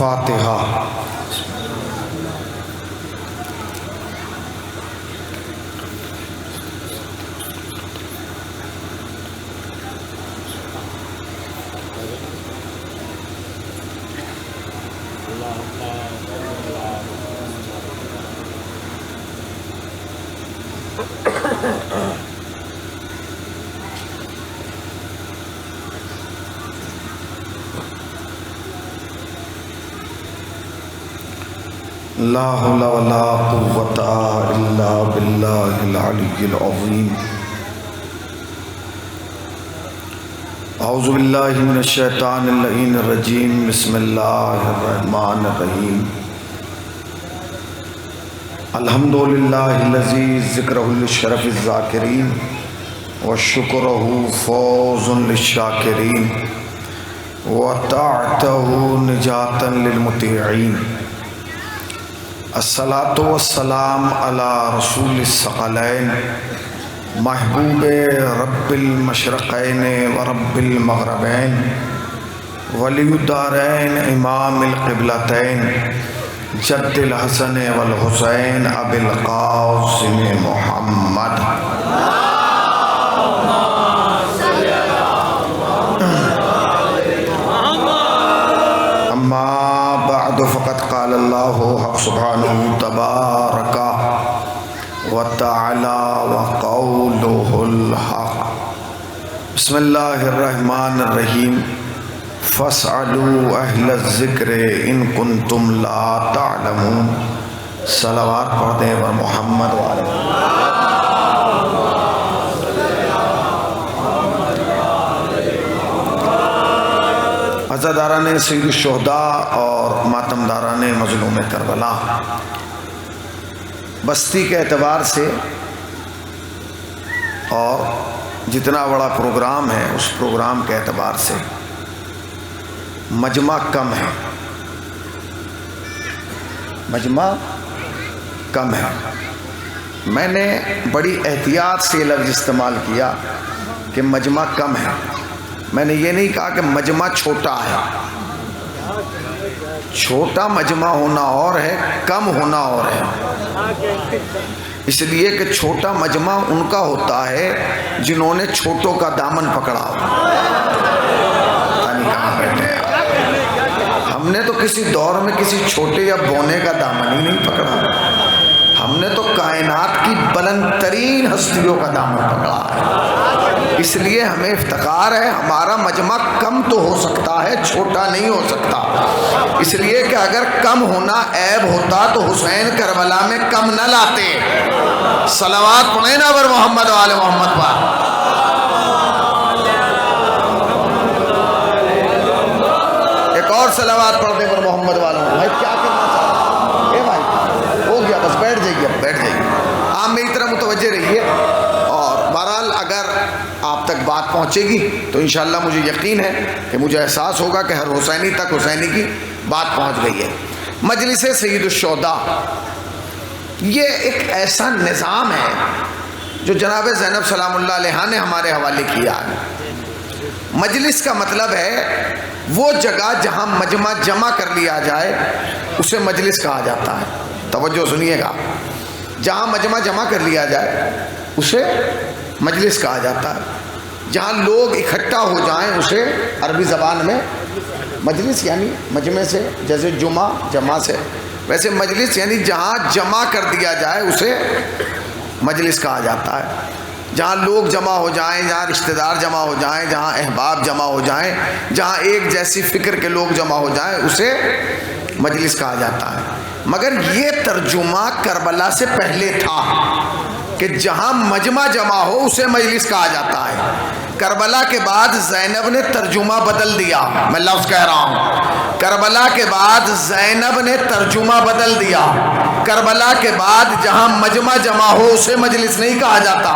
فاتحہ۔ لا حول ولا قوة الا باللہ العلی العظیم۔ اعوذ باللہ من الشیطان اللعین الرجیم، بسم اللہ الرحمن الرحیم۔ الحمدللہ الذی ذکرہ للشرف الذاکرین وشکرہ فوز للشاکرین وطاعتہ نجاتا للمطیعین۔ الصلاۃ والسلام علی رسول الثقلین محبوب رب المشرقین و رب المغربین ولی الدارین امام القبلتین جد الحسن والحسین ابی القاسم محمد۔ اما بعد فقد قال اللہ حق سبحانہ تبارک و تعالی وقولہ الحق۔ بسم اللہ الرحمن الرحیم۔ فاسألوا اہل الذکر ان کنتم لا تعلمون۔ صلوات پڑھ دیں اور محمد وعلیہ عزاداران سید الشہداء اور ماتمداران مظلوم کربلا، بستی کے اعتبار سے اور جتنا بڑا پروگرام ہے اس پروگرام کے اعتبار سے مجمع کم ہے، مجمع کم ہے۔ میں نے بڑی احتیاط سے لفظ استعمال کیا کہ مجمع کم ہے، میں نے یہ نہیں کہا کہ مجمع چھوٹا ہے۔ چھوٹا مجمع ہونا اور ہے، کم ہونا اور ہے۔ اس لیے کہ چھوٹا مجمع ان کا ہوتا ہے جنہوں نے چھوٹوں کا دامن پکڑا ہو۔ کہاں بیٹھے ہیں؟ ہم نے تو کسی دور میں کسی چھوٹے یا بونے کا دامن ہی نہیں پکڑا، ہم نے تو کائنات کی بلند ترین ہستیوں کا دامن پکڑا ہے۔ اس لیے ہمیں افتخار ہے، ہمارا مجمع کم تو ہو سکتا ہے، چھوٹا نہیں ہو سکتا۔ اس لیے کہ اگر کم ہونا عیب ہوتا تو حسین کربلا میں کم نہ لاتے۔ صلوات پڑھیں نا بر محمد وآل محمد پر۔ ایک اور صلوات پڑھ دیں پر محمد وآل محمد۔ بھائی کیا کرنا چاہتے ہیں؟ بھائی ہو گیا، بس بیٹھ جائیے، بیٹھ جائیے، آپ میری طرح متوجہ رہیے۔ اور بہرحال اگر آپ تک بات پہنچے گی تو انشاءاللہ مجھے یقین ہے کہ مجھے احساس ہوگا کہ ہر حسینی تک حسینی کی بات پہنچ گئی ہے۔ مجلس سید الشہداء یہ ایک ایسا نظام ہے جو جناب زینب سلام اللہ علیہا نے ہمارے حوالے کیا ہے۔ مجلس کا مطلب ہے وہ جگہ جہاں مجمع جمع کر لیا جائے اسے مجلس کہا جاتا ہے۔ توجہ سنیے گا، جہاں مجمع جمع کر لیا جائے اسے مجلس کہا جاتا ہے۔ جہاں لوگ اکٹھا ہو جائیں اسے عربی زبان میں مجلس یعنی مجمع سے، جیسے جمعہ جمع سے، ویسے مجلس یعنی جہاں جمع کر دیا جائے اسے مجلس کہا جاتا ہے۔ جہاں لوگ جمع ہو جائیں، جہاں رشتہ دار جمع ہو جائیں، جہاں احباب جمع ہو جائیں، جہاں ایک جیسی فکر کے لوگ جمع ہو جائیں اسے مجلس کہا جاتا ہے۔ مگر یہ ترجمہ کربلا سے پہلے تھا کہ جہاں مجمع جمع ہو اسے مجلس کہا جاتا ہے۔ کربلا کے بعد زینب نے ترجمہ بدل دیا، میں لفظ کہہ رہا ہوں، کربلا کے بعد زینب نے ترجمہ بدل دیا۔ کربلا کے بعد جہاں مجمع جمع ہو اسے مجلس نہیں کہا جاتا،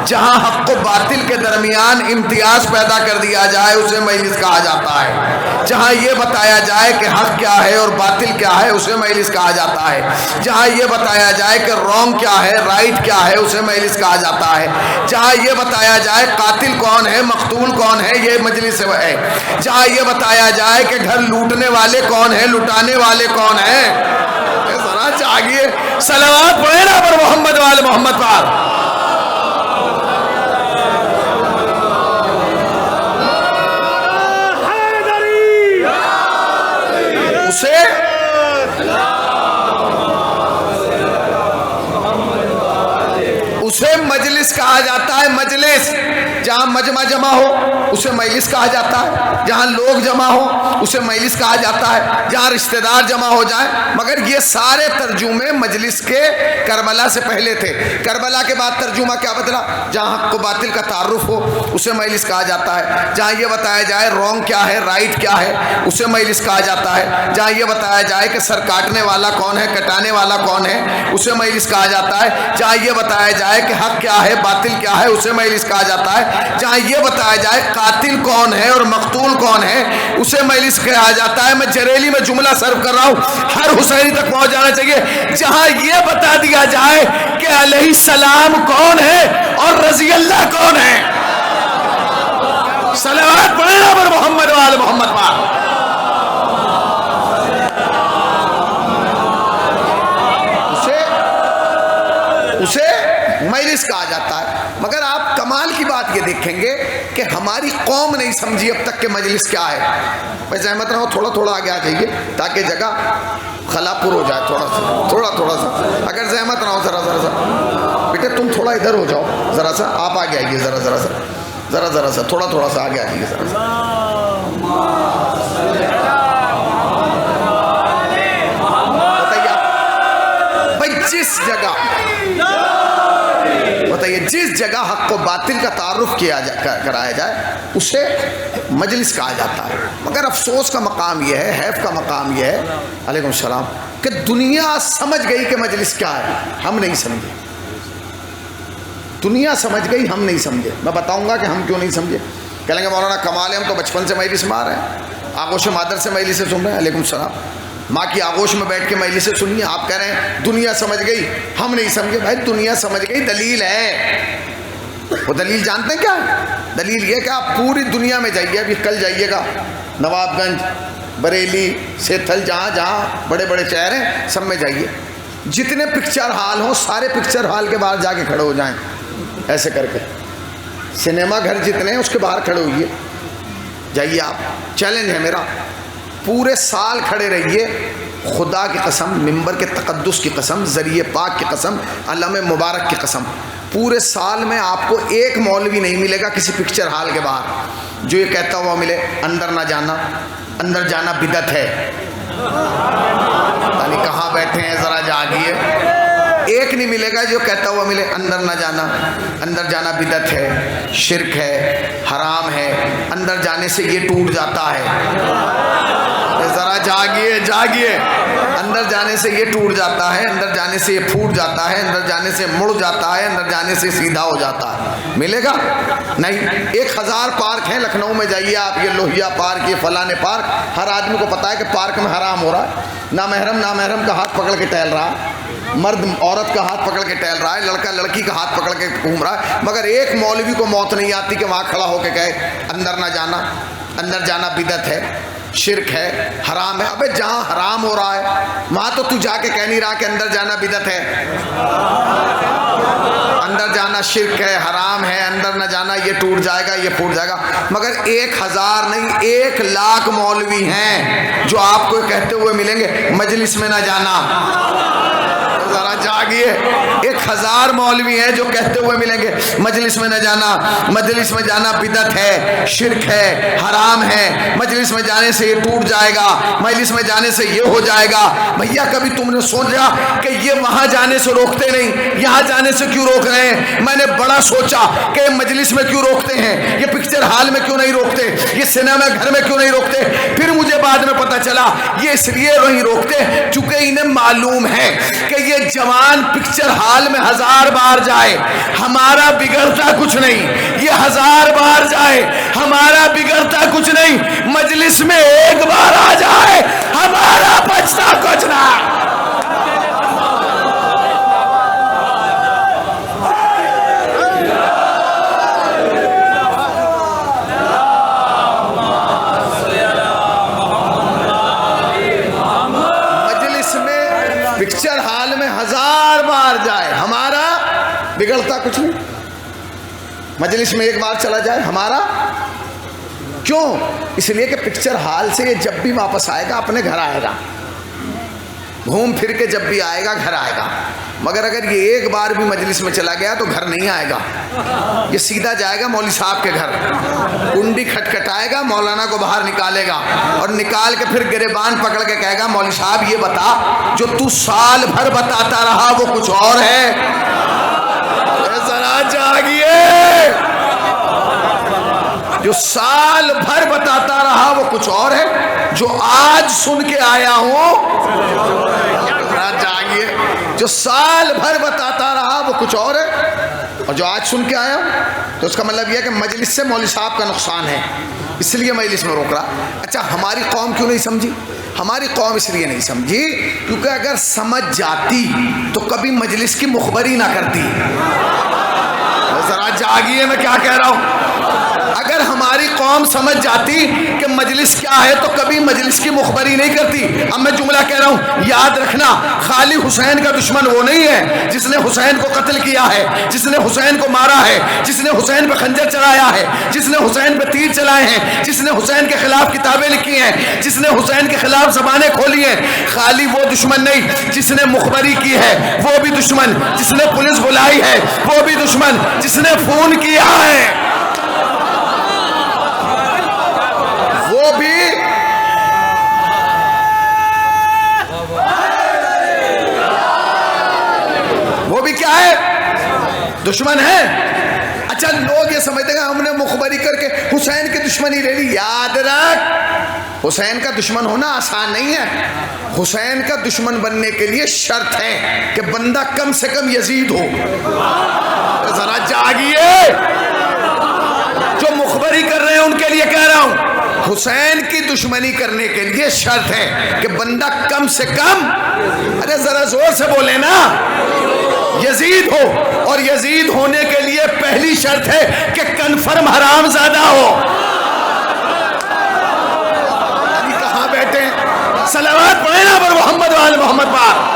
جہاں حق و باطل کے درمیان امتیاز پیدا کر دیا جائے اسے مجلس کہا جاتا ہے۔ جہاں یہ بتایا جائے کہ حق کیا ہے اور باطل کیا ہے اسے مجلس کہا جاتا ہے. جہاں یہ بتایا جائے کہ رونگ کیا ہے رائٹ کیا ہے اسے مجلس کہا جاتا ہے. جہاں یہ بتایا جائے قاتل کون ہے مقتول کون ہے یہ مجلس ہے. جہاں یہ بتایا جائے کہ گھر لوٹنے والے کون ہیں لٹانے والے کون ہیں. ذرا چاہیے صلوات پڑھے نا پر محمد والے محمد پر. اسے مجلس کہا جاتا ہے. مجلس جہاں مجمع جمع ہو اسے مجلس کہا جاتا ہے. جہاں لوگ جمع ہو اسے مجلس کہا جاتا ہے. جہاں رشتہ دار جمع ہو جائیں. مگر یہ سارے ترجمے مجلس کے کربلا سے پہلے تھے. کربلا کے بعد ترجمہ کیا بدلا؟ جہاں حق و باطل کا تعارف ہو اسے مجلس کہا جاتا ہے. جہاں یہ بتایا جائے رونگ کیا ہے رائٹ کیا ہے اسے مجلس کہا جاتا ہے. جہاں یہ بتایا جائے کہ سر کاٹنے والا کون ہے کٹانے والا کون ہے اسے مجلس کہا جاتا ہے. جہاں یہ بتایا جائے کہ حق کیا ہے باطل کیا ہے اسے مجلس کہا جاتا ہے. جہاں یہ بتایا جائے قاتل کون ہے اور مقتول کون ہے اسے مجلس کہا جاتا ہے. میں جریلی میں جملہ سرو کر رہا ہوں ہر حسینی تک پہنچ جانا چاہیے. جہاں یہ بتا دیا جائے کہ علیہ السلام کون ہے اور رضی اللہ کون ہے. صلوات پڑھنا پر محمد وآل محمد پر. اسے مجلس کہا جاتا ہے. مگر آپ کمال کی بات یہ دیکھیں گے کہ ہماری قوم نہیں سمجھی اب تک کہ مجلس کیا ہے. میں زحمت نہ ہو تھوڑا تھوڑا آگے آ جائیے تاکہ جگہ خلا پر ہو جائے. تھوڑا سا اگر زحمت نہ ہو ذرا سا بیٹے تم تھوڑا ادھر ہو جاؤ. ذرا سا آپ آگے آئیے ذرا سا تھوڑا سا آگے آئیے ذرا سا. جس جگہ حق و باطل کا تعارف کرایا جائے اسے مجلس کہا جاتا ہے. مگر افسوس کا مقام یہ ہے حیف کا مقام یہ ہے علیکم السلام کہ دنیا سمجھ گئی کہ مجلس کیا ہے. ہم نہیں سمجھے. دنیا سمجھ گئی ہم نہیں سمجھے. میں بتاؤں گا کہ ہم کیوں نہیں سمجھے. کہیں گے مولانا کمال ہے ہم تو بچپن سے مجلس میں آ رہے ہیں آغوش مادر سے مجلس سے سن رہے ہیں. علیکم السلام. ماں کی آغوش میں بیٹھ کے مجلس سے سنیے. آپ کہہ رہے ہیں دنیا سمجھ گئی ہم نہیں سمجھے. بھائی دنیا سمجھ گئی دلیل ہے. وہ دلیل جانتے ہیں کیا ہے؟ دلیل یہ کہ آپ پوری دنیا میں جائیے. ابھی کل جائیے گا نواب گنج بریلی سیتھل جہاں جہاں بڑے بڑے شہر ہیں سب میں جائیے. جتنے پکچر ہال ہوں سارے پکچر ہال کے باہر جا کے کھڑے ہو جائیں ایسے کر کے. سنیما گھر جتنے ہیں اس کے باہر کھڑے ہوئیے. جائیے آپ. چیلنج ہے میرا. پورے سال کھڑے رہیے. خدا کی قسم ممبر کے تقدس کی قسم ذریعہ پاک کی قسم علم مبارک کی قسم پورے سال میں آپ کو ایک مولوی نہیں ملے گا کسی پکچر ہال کے باہر جو یہ کہتا ہوا ملے اندر نہ جانا. اندر جانا بدعت ہے. یعنی کہاں بیٹھے ہیں ذرا جاگیے. ایک نہیں ملے گا جو کہتا ہوا ملے اندر نہ جانا. اندر جانا بدعت ہے شرک ہے حرام ہے. اندر جانے سے یہ ٹوٹ جاتا ہے. ذرا جاگیے. اندر جانے سے یہ ٹوٹ جاتا ہے. اندر جانے سے یہ پھوٹ جاتا ہے. اندر جانے سے مڑ جاتا ہے. اندر جانے سے سیدھا ہو جاتا ہے. ملے گا نہیں. 1000 پارک ہیں لکھنؤ میں جائیے آپ. یہ لوہیا پارک یہ فلانے پارک. ہر آدمی کو پتا ہے کہ پارک میں حرام ہو رہا ہے. نامحرم کا ہاتھ پکڑ کے ٹہل رہا ہے. مرد عورت کا ہاتھ پکڑ کے ٹہل رہا ہے. لڑکا لڑکی کا ہاتھ پکڑ کے گھوم رہا ہے. مگر ایک مولوی کو موت نہیں آتی کہ وہاں کھڑا ہو کے کہے اندر نہ جانا. اندر جانا بدعت ہے شرک ہے حرام ہے. ابے جہاں حرام ہو رہا ہے وہاں تو جا کے کہہ نہیں رہا کہ اندر جانا بدعت ہے. اندر جانا شرک ہے حرام ہے. اندر نہ جانا یہ ٹوٹ جائے گا یہ پھوٹ جائے گا. مگر 1000 نہیں 1,00,000 مولوی ہیں جو آپ کو کہتے ہوئے ملیں گے مجلس میں نہ جانا. ذرا جاگیے. 1000 مولوی ہیں جو کہتے ہوئے ملیں گے مجلس میں نہ جانا. مجلس میں جانا بدعت ہے شرک ہے حرام ہے. مجلس میں جانے سے یہ ٹوٹ جائے گا. مجلس میں جانے سے یہ ہو جائے گا. بھیا کبھی تم نے سوچا کہ یہ وہاں جانے سے روکتے نہیں یہاں جانے سے کیوں روک رہے ہیں؟ میں نے بڑا سوچا کہ مجلس میں کیوں روکتے ہیں. یہ پکچر ہال میں کیوں نہیں روکتے. یہ سنیما گھر میں کیوں نہیں روکتے. پھر مجھے بعد میں پتا چلا یہ اس لیے نہیں روکتے چونکہ انہیں معلوم ہے کہ یہ جوان پکچر ہال میں 1000 بار جائے ہمارا بگڑتا کچھ نہیں. یہ 1000 بار جائے ہمارا بگڑتا کچھ نہیں. مجلس میں ایک بار جائے ہمارا بگڑتا کچھ نہیں. مجلس میں ایک بار چلا جائے ہمارا کیوں؟ اس لیے کہ پکچر ہال سے یہ جب بھی واپس آئے گا اپنے گھر آئے گا, گھوم پھر کے جب بھی آئے گا گھر آئے گا. مگر اگر یہ ایک بار بھی مجلس میں چلا گیا تو گھر نہیں آئے گا, یہ سیدھا جائے گا مولوی صاحب کے گھر, کنڈی کھٹکھٹائے گا, مولانا کو باہر نکالے گا اور نکال کے پھر گریبان پکڑ کے کہے گا مولوی صاحب یہ بتا جو تو سال بھر بتاتا رہا وہ کچھ اور ہے. ذرا جاگیے, جو سال بھر بتاتا رہا وہ کچھ اور ہے, جو آج سن کے آیا ہوں. جاگیے, جو سال بھر بتاتا رہا وہ کچھ اور ہے اور جو آج سن کے آیا ہوں. تو اس کا مطلب یہ ہے کہ مجلس سے مولوی صاحب کا نقصان ہے, اس لیے مجلس میں روک رہا. اچھا ہماری قوم کیوں نہیں سمجھی؟ ہماری قوم اس لیے نہیں سمجھی کیونکہ اگر سمجھ جاتی تو کبھی مجلس کی مخبری نہ کرتی. ذرا جاگیے, میں کیا کہہ رہا ہوں. اگر ہماری قوم سمجھ جاتی کہ مجلس کیا ہے تو کبھی مجلس کی مخبری نہیں کرتی. اب میں جملہ کہہ رہا ہوں, یاد رکھنا خالی حسین کا دشمن وہ نہیں ہے جس نے حسین کو قتل کیا ہے, جس نے حسین کو مارا ہے, جس نے حسین پہ خنجر چلایا ہے, جس نے حسین پہ تیر چلائے ہیں, جس نے حسین کے خلاف کتابیں لکھی ہیں, جس نے حسین کے خلاف زبانیں کھولی ہیں. خالی وہ دشمن نہیں جس نے مخبری کی ہے وہ بھی دشمن, جس نے پولیس بلائی ہے وہ بھی دشمن, جس نے فون کیا ہے وہ بھی کیا ہے, دشمن ہے. اچھا لوگ یہ سمجھتے ہیں ہم نے مخبری کر کے حسین کی دشمنی لے لی. یاد رکھ حسین کا دشمن ہونا آسان نہیں ہے. حسین کا دشمن بننے کے لیے شرط ہے کہ بندہ کم سے کم یزید ہو. ذرا جاگیے, جو مخبری کر رہے ہیں ان کے لیے کہہ رہا ہوں, حسین کی دشمنی کرنے کے لیے شرط ہے کہ بندہ کم سے کم, ارے ذرا زور سے بولے نا, یزید ہو. اور یزید ہونے کے لیے پہلی شرط ہے کہ کنفرم حرام زادہ ہو. ابھی کہاں بیٹھے ہیں, صلوات پڑھیں نا پر محمد وآل محمد پاک.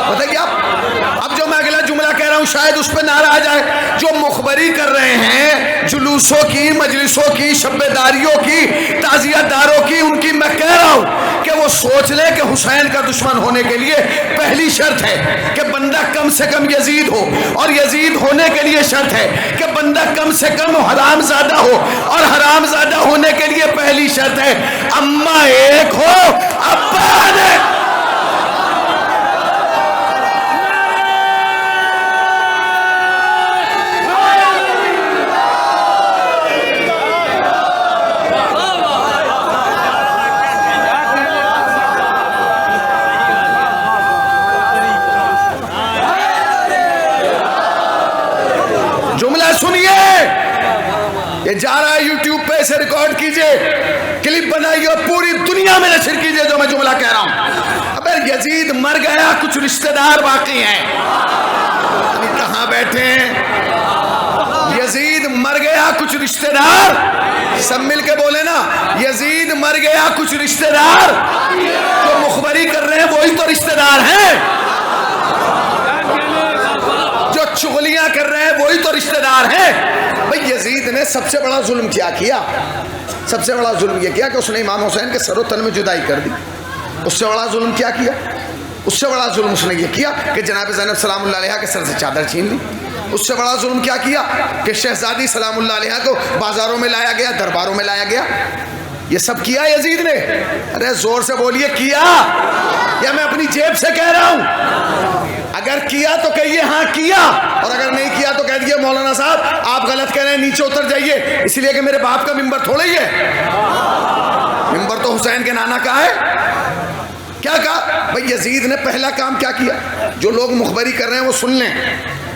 بتائیے اب جو میں اگلا جملہ کہہ رہا ہوں شاید اس پہ نعرہ آ جائے. جو مخبری کر رہے ہیں جلوسوں کی, مجلسوں کی, شبیداریوں کی, تعزیت داروں کی, ان کی میں کہہ رہا ہوں کہ وہ سوچ لیں کہ حسین کا دشمن ہونے کے لیے پہلی شرط ہے کہ بندہ کم سے کم یزید ہو, اور یزید ہونے کے لیے شرط ہے کہ بندہ کم سے کم حرام زادہ ہو, اور حرام زادہ ہونے کے لیے پہلی شرط ہے اماں ایک ہو ابا نے. یہ جا رہا ہے یوٹیوب پہ, اسے ریکارڈ کیجئے, کلپ بنائیے اور پوری دنیا میں نشر کیجئے جو میں جملہ کہہ رہا ہوں. اب یزید مر گیا, کچھ رشتہ دار باقی ہیں. کہاں بیٹھے ہیں, یزید مر گیا کچھ رشتہ دار, سب مل کے بولے نا, یزید مر گیا کچھ رشتہ دار. جو مخبری کر رہے ہیں وہی تو رشتہ دار ہیں, جو چغلیاں کر رہے ہیں وہی تو رشتہ دار ہیں. بھئی یزید نے سب سے بڑا ظلم کیا کیا, سب سے بڑا ظلم یہ کیا کہ اس نے امام حسین کے سر و تن میں جدائی کر دی. اس سے بڑا ظلم کیا کیا, اس سے بڑا ظلم اس نے یہ کیا کہ جناب زینب سلام اللہ علیہا کے سر سے چادر چھین لی. اس سے بڑا ظلم کیا کیا کہ شہزادی سلام اللہ علیہا کو بازاروں میں لایا گیا, درباروں میں لایا گیا. یہ سب کیا یزید نے, ارے زور سے بولیے کیا, یا میں اپنی جیب سے کہہ رہا ہوں. اگر کیا تو کہیے ہاں کیا, اور اگر نہیں کیا تو کہہ دیجئے مولانا صاحب آپ غلط کہہ رہے ہیں, نیچے اتر جائیے, اس لیے کہ میرے باپ کا ممبر تھوڑا ہی ہے, ممبر تو حسین کے نانا کا ہے. کیا کہا بھئی یزید نے پہلا کام کیا کیا, جو لوگ مخبری کر رہے ہیں وہ سن لیں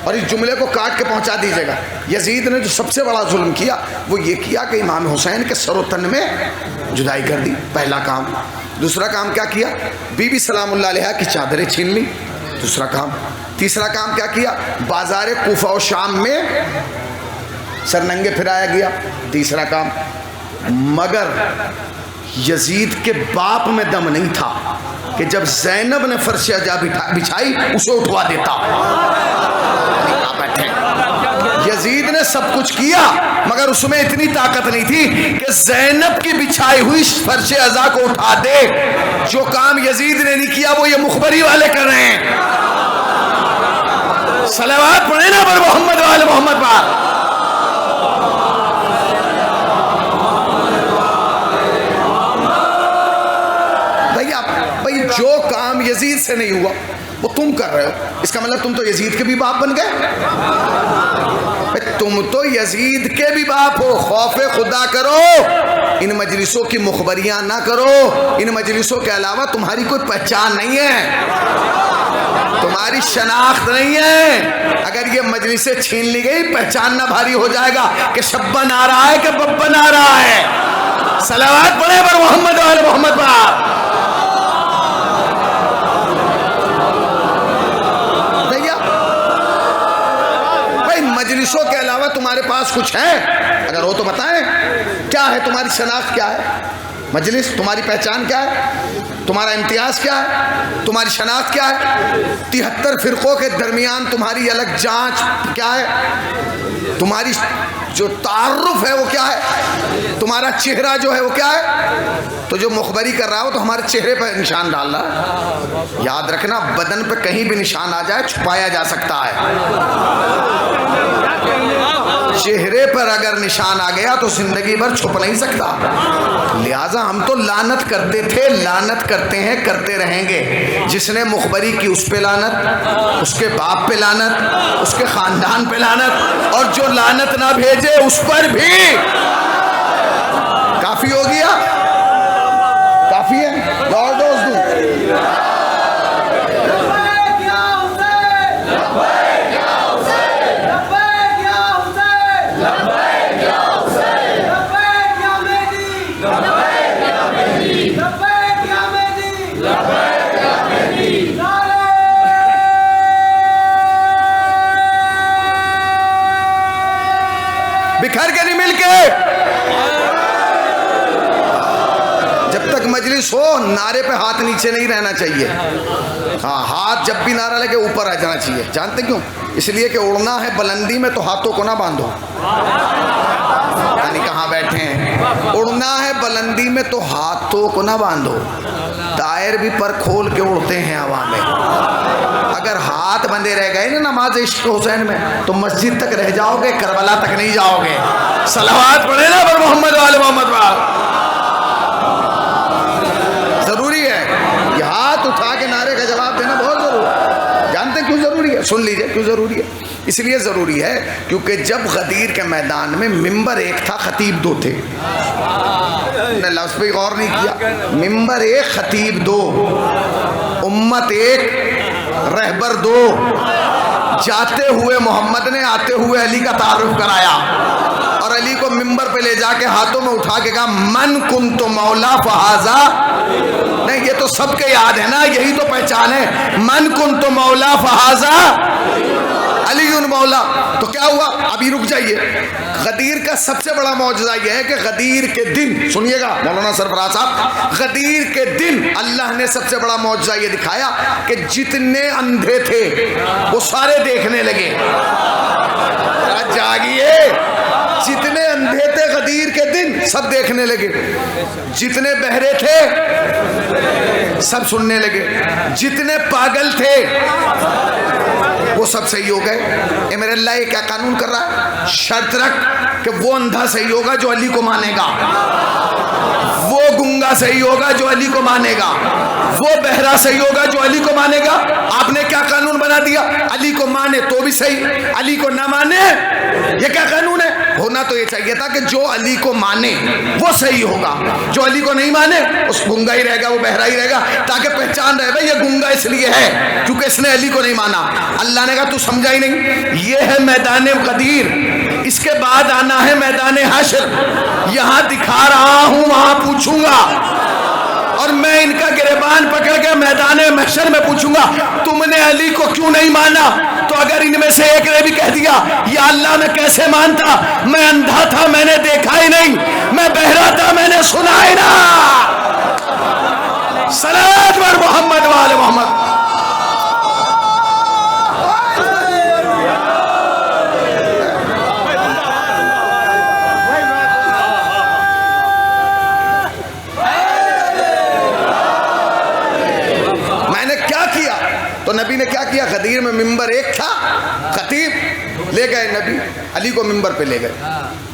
اور اس جملے کو کاٹ کے پہنچا دیجئے گا. یزید نے جو سب سے بڑا ظلم کیا وہ یہ کیا کہ امام حسین کے سر و تن میں جدائی کر دی, پہلا کام. دوسرا کام کیا کیا, بی بی سلام اللہ علیہا کی چادریں چھین لی, دوسرا کام. تیسرا کام کیا کیا, بازار کوفہ و شام میں سرننگے پھرایا گیا, تیسرا کام. مگر یزید کے باپ میں دم نہیں تھا کہ جب زینب نے فرش عزا بچھائی اسے اٹھوا دیتا. یزید نے سب کچھ کیا مگر اس میں اتنی طاقت نہیں تھی کہ زینب کی بچھائی ہوئی فرش عزا کو اٹھا دے. جو کام یزید نے نہیں کیا وہ یہ مخبری والے کر رہے ہیں. صلوات پڑھیں نا پر محمد والے محمد پر. بھئی جو کام یزید سے نہیں ہوا وہ تم کر رہے ہو، اس کا مطلب تم تو یزید کے بھی باپ بن گئے. تم تو یزید کے بھی باپ ہو. خوف خدا کرو، ان مجلسوں کی مخبریاں نہ کرو. ان مجلسوں کے علاوہ تمہاری کوئی پہچان نہیں ہے، تمہاری شناخت نہیں ہے. اگر یہ مجلسیں چھین لی گئی پہچاننا بھاری ہو جائے گا کہ شبن آ رہا ہے کہ ببن آ رہا ہے. صلوات پڑھے پر محمد والے محمد پر. مجلسوں کے علاوہ تمہارے پاس کچھ ہے؟ اگر ہو تو بتائیں. کیا ہے تمہاری شناخت؟ کیا ہے مجلس؟ تمہاری پہچان کیا ہے؟ تمہارا امتیاز کیا ہے؟ تمہاری شناخت کیا ہے؟ 73 فرقوں کے درمیان تمہاری الگ جانچ کیا ہے؟ تمہاری جو تعارف ہے وہ کیا ہے؟ تمہارا چہرہ جو ہے وہ کیا ہے؟ تو جو مخبری کر رہا ہو تو ہمارے چہرے پر نشان ڈال رہا ہے. یاد رکھنا بدن پہ کہیں بھی نشان آ جائے چھپایا جا سکتا ہے. چہرے پر اگر نشان آ گیا تو زندگی بھر چھپ نہیں سکتا. لہٰذا ہم تو لعنت کرتے تھے، لعنت کرتے ہیں، کرتے رہیں گے. جس نے مخبری کی اس پہ لعنت، اس کے باپ پہ لعنت، اس کے خاندان پہ لعنت، اور جو لعنت نہ بھیجے اس پر بھی. کافی ہو گیا؟ کافی ہے؟ اور ڈوز دوں؟ بکھر کے نہیں مل کے. جب تک مجلس ہو نعرے پہ ہاتھ نیچے نہیں رہنا چاہیے. ہاں، ہاتھ جب بھی نعرہ لگے اوپر آ جانا چاہیے. جانتے کیوں؟ اس لیے کہ اڑنا ہے بلندی میں تو ہاتھوں کو نہ باندھو. یعنی کہاں بیٹھے ہیں؟ اڑنا ہے بلندی میں تو ہاتھوں کو نہ باندھو. ٹائر بھی پر کھول کے اڑتے ہیں ہوا میں. اگر ہاتھ بندھے رہ گئے نا نماز عشق حسین میں تو مسجد تک رہ جاؤ گے، کربلا تک نہیں جاؤ گے. صلوات پڑھے نا پر محمد والے محمد پر. ضروری ہے یہ ہاتھ اٹھا کے نعرے کا جواب دینا بہت ضروری ہے. جانتے کیوں ضروری ہے؟ سن لیجئے کیوں ضروری ہے. اس لیے ضروری ہے کیونکہ جب غدیر کے میدان میں ممبر ایک تھا، خطیب دو تھے. نے لفظ پہ غور نہیں کیا. ممبر ایک، خطیب دو. امت ایک، رہبر دو. جاتے ہوئے محمد نے آتے ہوئے علی کا تعارف کرایا اور علی کو ممبر پہ لے جا کے ہاتھوں میں اٹھا کے کہا من کنت مولا فہذا. نہیں، یہ تو سب کے یاد ہے نا، یہی تو پہچان ہے. من کنت مولا فہذا علی مولا. تو کیا ہوا؟ ابھی رک جائیے. غدیر کا سب سے بڑا معجزہ یہ ہے کہ غدیر کے دن، سنیے گا مولانا سرفراز صاحب، غدیر کے دن اللہ نے سب سے بڑا معجزہ یہ دکھایا کہ جتنے اندھے تھے وہ سارے دیکھنے لگے. جاگیے، جتنے اندھے تھے غدیر کے دن سب دیکھنے لگے. جتنے بہرے تھے سب سننے لگے. جتنے پاگل تھے وہ سب صحیح ہو گئے. اے میرے اللہ، یہ کیا قانون کر رہا ہے؟ شرط رکھ کہ وہ اندھا صحیح ہوگا جو علی کو مانے گا، وہ گنگا صحیح ہوگا جو علی کو مانے گا، وہ بہرا صحیح ہوگا جو علی کو مانے گا. آپ نے کیا قانون بنا دیا؟ علی کو مانے تو بھی صحیح، علی کو نہ مانے. یہ کیا قانون ہے؟ ہونا تو یہ چاہیے تھا کہ جو علی کو مانے وہ صحیح ہوگا، جو علی کو نہیں مانے اس گنگا ہی رہے گا، وہ بہرا ہی رہے گا، تاکہ پہچان رہے بھائی یہ گنگا اس لیے ہے کیونکہ اس نے علی کو نہیں مانا. اللہ نے کہا تو سمجھا ہی نہیں. یہ ہے میدان غدیر. اس کے بعد آنا ہے میدان حشر. یہاں دکھا رہا ہوں، وہاں پوچھوں گا. اور میں ان کا گریبان پکڑ کے میدان محشر میں پوچھوں گا تم نے علی کو کیوں نہیں مانا؟ تو اگر ان میں سے ایک نے بھی کہہ دیا یا اللہ میں کیسے مانتا، میں اندھا تھا میں نے دیکھا ہی نہیں، میں بہرا تھا میں نے سنا ہی نہ، صلوات بر محمد وآل محمد۔ تو نبی نے کیا کیا؟ غدیر میں ممبر ایک تھا، خطیب لے گئے نبی علی کو ممبر پہ لے گئے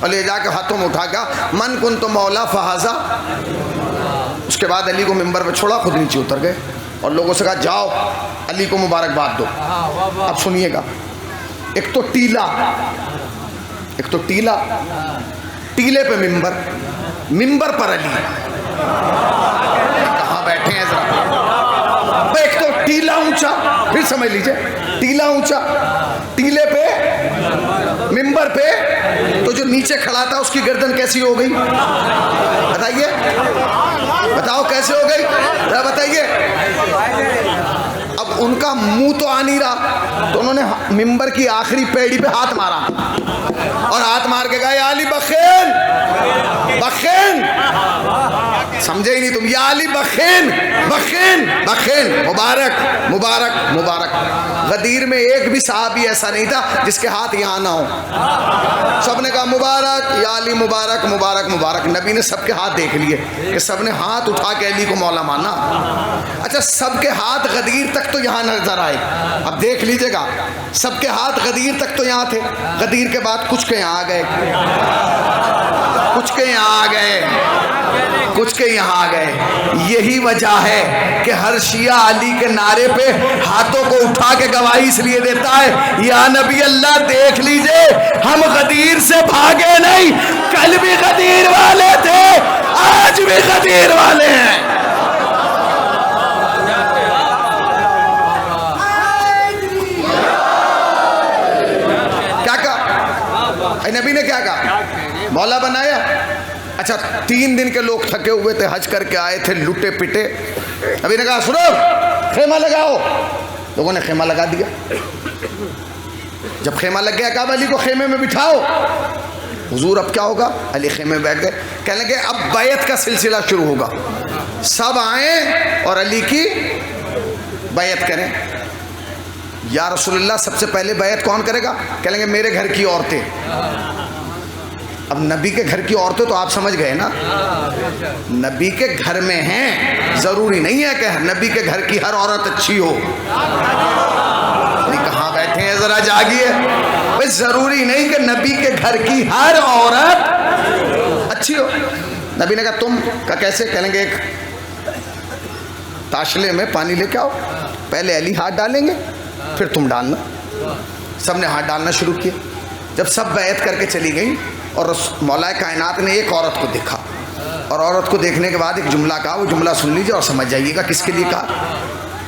اور لے جا کے ہاتھوں میں اٹھا گیا من کنت مولا فہذا۔ اس کے بعد علی کو ممبر پہ چھوڑا، خود نیچے اتر گئے اور لوگوں سے کہا جاؤ علی کو مبارکباد دو۔ اب سنیے گا، ایک تو ٹیلا، ٹیلے پہ ممبر، ممبر پر علی، کہاں بیٹھے ہیں ذرا؟ ایک تو ٹیلا اونچا، پھر سمجھ لیجئے ٹیلا اونچا، ٹیلے پہ ممبر پہ، تو جو نیچے کھڑا تھا اس کی گردن کیسی ہو گئی بتائیے؟ بتاؤ کیسے ہو گئی ذرا بتائیے؟ اب ان کا منہ تو آ نہیں رہا تو انہوں نے ممبر کی آخری پیڑی پہ ہاتھ مارا اور ہاتھ مار کے کہا یا علی بخین بخین، سمجھے ہی نہیں تم، یا علی بخین بخین بخین، مبارک مبارک مبارک۔ غدیر میں ایک بھی صحابی ایسا نہیں تھا جس کے ہاتھ یہاں نہ ہو، سب نے کہا مبارک یا علی مبارک مبارک مبارک۔ نبی نے سب کے ہاتھ دیکھ لیے کہ سب نے ہاتھ اٹھا کے علی کو مولا مانا۔ اچھا سب کے ہاتھ غدیر تک تو یہاں نظر آئے، اب دیکھ لیجئے گا سب کے ہاتھ غدیر تک تو یہاں تھے، غدیر کے بعد کچھ کے یہاں آ گئے، کچھ کے یہاں آ گئے، کچھ کے یہاں آ گئے۔ یہی وجہ ہے کہ ہر شیعہ علی کے نعرے پہ ہاتھوں کو اٹھا کے گواہی اس لیے دیتا ہے یا نبی اللہ دیکھ لیجئے ہم غدیر سے بھاگے نہیں، کل بھی غدیر والے تھے آج بھی غدیر والے ہیں۔ کیا کہا نبی نے؟ کیا کہا؟ مولا بنایا۔ اچھا 3 دن کے لوگ تھکے ہوئے تھے، حج کر کے آئے تھے، لٹے پٹے، نبی نے کہا سنو خیمہ لگاؤ، لوگوں نے خیمہ لگا دیا۔ جب خیمہ لگ گیا کہا علی کو خیمے میں بٹھاؤ۔ حضور اب کیا ہوگا؟ علی خیمے میں بیٹھ گئے، کہنے لگے اب بیعت کا سلسلہ شروع ہوگا، سب آئیں اور علی کی بیعت کریں۔ یا رسول اللہ سب سے پہلے بیعت کون کرے گا؟ کہنے لگے میرے گھر کی عورتیں۔ اب نبی کے گھر کی عورتیں تو آپ سمجھ گئے نا، نبی کے گھر میں ہیں، ضروری نہیں ہے کہ نبی کے گھر کی ہر عورت اچھی ہو۔ کہاں بیٹھے ہیں ذرا جاگیے، بھئی ضروری نہیں کہ نبی کے گھر کی ہر عورت اچھی ہو۔ نبی نے کہا تم کا کیسے؟ کہیں گے ایک تاشلے میں پانی لے کے آؤ، پہلے علی ہاتھ ڈالیں گے پھر تم ڈالنا۔ سب نے ہاتھ ڈالنا شروع کیا۔ جب سب بیعت کر کے چلی گئی اور مولا کائنات نے ایک عورت کو دیکھا اور عورت کو دیکھنے کے بعد ایک جملہ کہا، وہ جملہ سن لیجئے اور سمجھ جائیے گا کس کے لیے کہا۔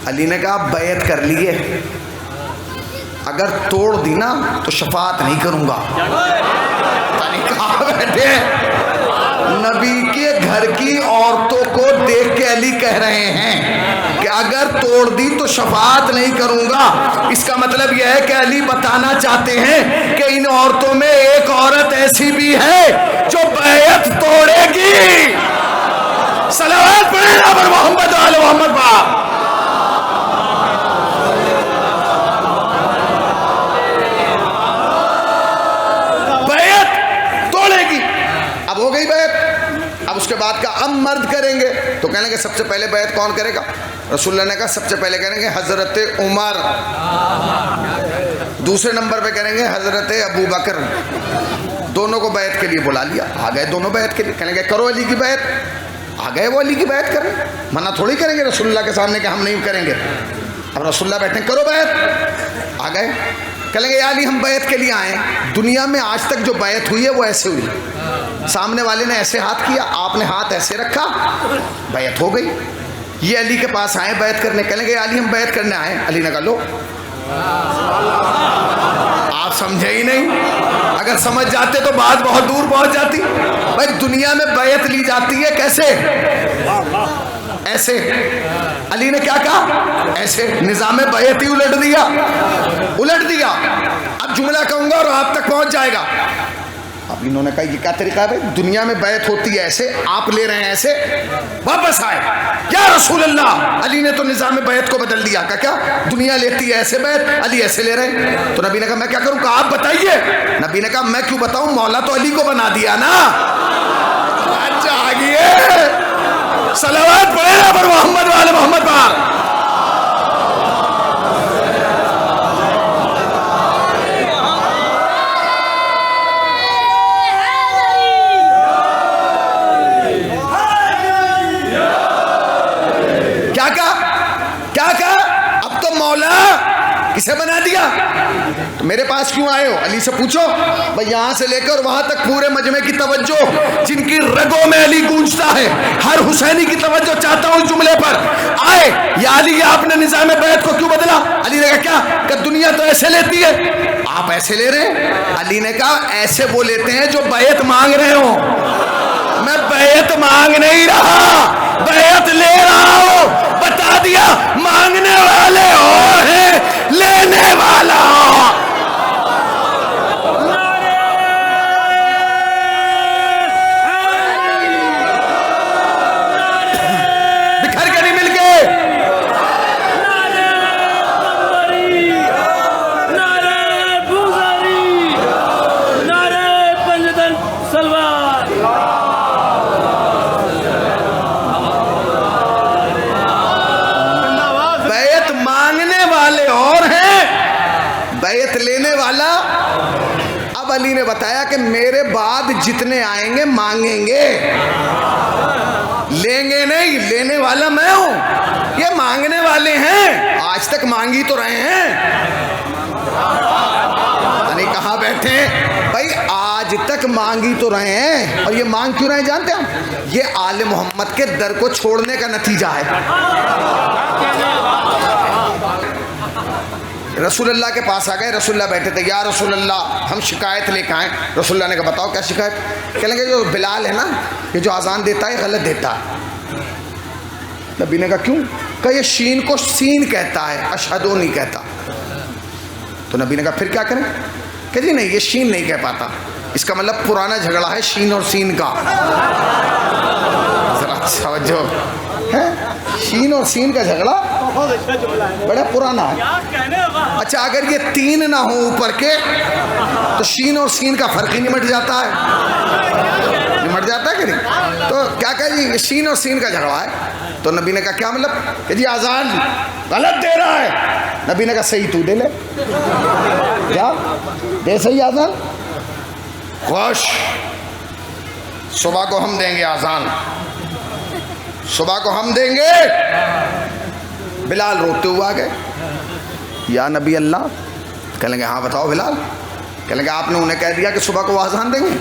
علی نے کہا بیعت کر لیے، اگر توڑ دی نا تو شفاعت نہیں کروں گا۔ کہاں بیٹھے نبی کے گھر کی عورتوں کو دیکھ کے علی کہہ رہے ہیں کہ اگر توڑ دی تو شفاعت نہیں کروں گا۔ اس کا مطلب یہ ہے کہ علی بتانا چاہتے ہیں کہ ان عورتوں میں ایک عورت ایسی بھی ہے جو بیعت توڑے گی۔ صلوات پڑھیں نا پر محمد آل محمد باپ۔ بیعت توڑے گی۔ اب ہو گئی بیعت، اب اس کے بعد کا اب مرد کریں گے تو کہنے گے سب سے پہلے بیعت کون کرے گا؟ رسول اللہ نے کہا سب سے پہلے کہیں گے حضرت عمر، دوسرے نمبر پہ کہیں گے حضرت ابو بکر۔ دونوں کو بیعت کے لیے بلا لیا، آ گئے دونوں بیعت کے لیے، کہیں گے کرو علی کی بیعت، آ گئے وہ علی کی بیعت کریں، منع تھوڑی کریں گے رسول اللہ کے سامنے کہ ہم نہیں کریں گے۔ اب رسول اللہ بیٹھے کرو بیعت، آ گئے، کہیں گے یا علی ہم بیعت کے لیے آئے۔ دنیا میں آج تک جو بیعت ہوئی ہے وہ ایسے ہوئی، سامنے والے نے ایسے ہاتھ کیا، آپ نے ہاتھ ایسے رکھا، بیعت ہو گئی۔ یہ علی کے پاس آئے بیعت کرنے، کہیں گے علی ہم بیعت کرنے آئے۔ علی نے کہا لو، آپ سمجھے ہی نہیں، اگر سمجھ جاتے تو بات بہت دور پہنچ جاتی۔ بھائی دنیا میں بیعت لی جاتی ہے کیسے؟ ایسے. علی نے کیا کہا؟ ایسے. نظام بیعت ہی الٹ دیا. اب جملہ کہوں گا اور آپ تک پہنچ جائے گا. اب انہوں نے کہا یہ کیا طریقہ ہے بھائی؟ دنیا میں بیعت ہوتی ہے ایسے, آپ لے رہے ہیں ایسے. واپس آئے, یا رسول اللہ, علی نے تو نظام بیعت کو بدل دیا. کیا دنیا لیتی ہے ایسے بیعت, علی ایسے لے رہے ہیں. تو نبی نے کہا میں کیا کروں؟ کہا آپ بتائیے. نبی نے کہا میں کیوں بتاؤں, مولا تو علی کو بنا دیا نا. اچھا آگئے, صلوات پڑھے نا پر محمد والے محمد پر. کسے بنا دیا؟ تو میرے پاس کیوں آئے ہو؟ علی سے پوچھو بھائی. یہاں سے لے کر وہاں تک پورے مجمع کی توجہ, جن کی رگوں میں علی گونجتا ہے, ہر حسینی کی توجہ چاہتا ہوں اس جملے پر. آئے, یا علی آپ نے نظام بیعت کو کیوں بدلا؟ علی نے کہا کیا کہ دنیا تو ایسے لیتی ہے, آپ ایسے لے رہے ہیں. علی نے کہا ایسے وہ لیتے ہیں جو بیعت مانگ رہے ہوں. میں بیعت مانگ نہیں رہا, بیعت لے رہا ہوں. بتا دیا مانگنے والے اور ہیں, لینے والا. بکھر کے نہیں مل کے. بیعت لینے والا. اب علی نے بتایا کہ میرے بعد جتنے آئیں گے مانگیں گے, لیں گے نہیں. لینے والا میں ہوں, یہ مانگنے والے ہیں. آج تک مانگی تو رہے ہیں. یعنی کہاں بیٹھے بھائی, آج تک مانگی تو رہے ہیں. اور یہ مانگ کیوں رہے جانتے ہیں؟ یہ آل محمد کے در کو چھوڑنے کا نتیجہ ہے. رسول اللہ کے پاس آ گئے. رسول اللہ بیٹھے تھے. یا رسول اللہ ہم شکایت لے کے آئیں. رسول اللہ نے کہا بتاؤ کیا شکایت؟ کہنے لگے جو بلال ہے نا, یہ جو اذان دیتا ہے غلط دیتا ہے. نبی نے کہا کیوں؟ کہ یہ شین کو سین کہتا ہے, اشہدو نہیں کہتا. تو نبی نے کہا پھر کیا کریں؟ کہ جی نہیں, یہ شین نہیں کہہ پاتا. اس کا مطلب پرانا جھگڑا ہے شین اور سین کا. ذرا توجہ ہے, شین اور سین کا جھگڑا بڑا پرانا ہے. اچھا اگر یہ تین نہ ہوں اوپر کے تو شین اور سین کا فرق ہی نمٹ جاتا ہے. نمٹ جاتا ہے کہ نہیں؟ تو کیا کہا جی یہ شین اور سین کا جھگڑا ہے. تو نبی نے کہا کیا مطلب؟ کہ جی اذان غلط دے رہا ہے. نبی نے کہا صحیح تو دے لے. کیا دے صحیح اذان؟ خوش, صبح کو ہم دیں گے اذان, صبح کو ہم دیں گے. بلال روتے ہوئے آ گئے. یا نبی اللہ. کہنے لگے ہاں بتاؤ بلال. کہنے لگے آپ نے انہیں کہہ دیا کہ صبح کو وہ اذان دیں گے.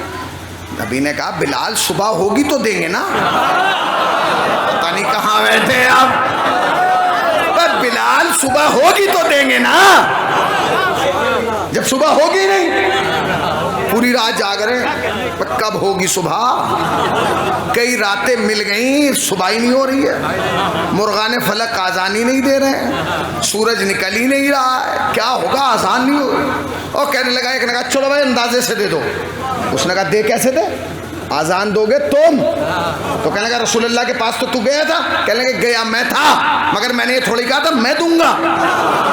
نبی نے کہا بلال صبح ہوگی تو دیں گے نا. پتہ نہیں کہاں بیٹھے ہیں آپ. بلال صبح ہوگی تو دیں گے نا. جب صبح ہوگی نہیں, پوری رات جاگ رہے ہیں کب ہوگی صبح. کئی راتیں مل گئیں, صبح ہی نہیں ہو رہی ہے. مرغان فلک آذان ہی نہیں دے رہے ہیں, سورج نکل ہی نہیں رہا ہے. کیا ہوگا, آذان نہیں ہو رہی. اور کہنے لگا, ایک نے کہا چلو بھائی اندازے سے دے دو. اس نے کہا دے کیسے دے, آذان دو گے تم. تو کہنے لگا رسول اللہ کے پاس تو گیا تھا. کہنے لگے گیا میں تھا, مگر میں نے یہ تھوڑی کہا تھا میں دوں گا,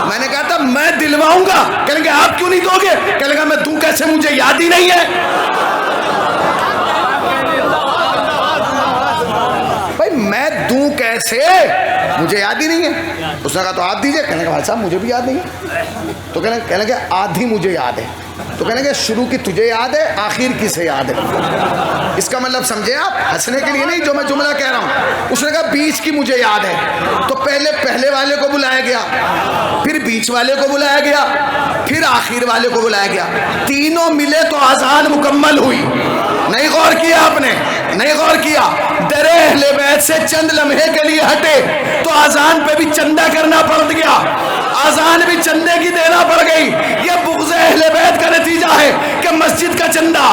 میں نے کہا تھا میں دلواؤں گا. کہنے لگے آپ کیوں نہیں دو گے؟ کہنے لگا میں دوں کیسے, مجھے یاد ہی نہیں ہے. بھائی میں دوں کیسے, مجھے یاد ہی نہیں ہے. اس نے کہا تو آپ دیجئے. کہنے لگا بھائی صاحب مجھے بھی یاد نہیں ہے. تو کہنے لگے آدھی مجھے یاد ہے. تو کہنے لگے شروع کی تجھے یاد ہے, آخر کی سے یاد ہے. اس کا مطلب سمجھے آپ, ہنسنے کے لیے نہیں جو میں جملہ کہہ رہا ہوں. اس نے کہا بیچ کی مجھے یاد ہے. تو پہلے والے کو بلایا گیا, پھر بیچ والے کو بلایا گیا, پھر آخر والے کو بلایا گیا. تینوں ملے تو آذان مکمل ہوئی. نہیں غور کیا آپ نے, نہیں غور کیا. در اہل بیت سے چند لمحے کے لیے ہٹے تو آذان پہ بھی چندہ کرنا پڑ گیا, آذان بھی چندے کی دینا پڑ گئی. یہ بغض اہل بیت کا نتیجہ ہے کہ مسجد کا چندہ,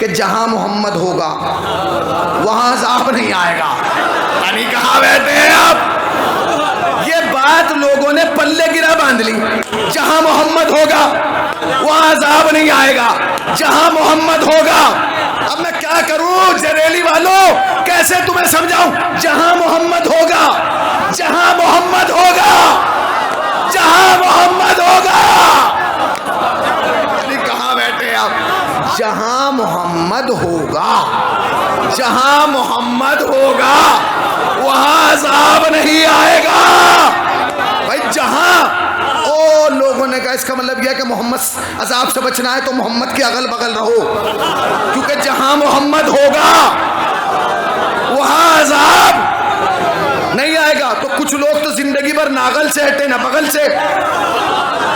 کہ جہاں محمد ہوگا وہاں عذاب نہیں آئے گا. یعنی کہاں بیٹھے ہیں آپ؟ یہ بات لوگوں نے پلے گرا باندھ لی. جہاں محمد ہوگا وہاں عذاب نہیں آئے گا, جہاں محمد ہوگا. اب میں کیا کروں جریلی والوں, کیسے تمہیں سمجھاؤں؟ جہاں محمد ہوگا, جہاں محمد ہوگا, جہاں محمد ہوگا. کہاں بیٹھے آپ؟ جہاں محمد ہوگا, جہاں محمد ہوگا وہاں عذاب نہیں آئے گا. بھائی جہاں لوگوں نے کہا اس کا مطلب یہ ہے کہ محمد عذاب سے بچنا ہے تو محمد کے اگل بغل رہو, کیونکہ جہاں محمد ہوگا وہاں عذاب نہیں آئے گا. تو کچھ لوگ تو زندگی بھر ناگل سے ہٹے نہ بغل سے,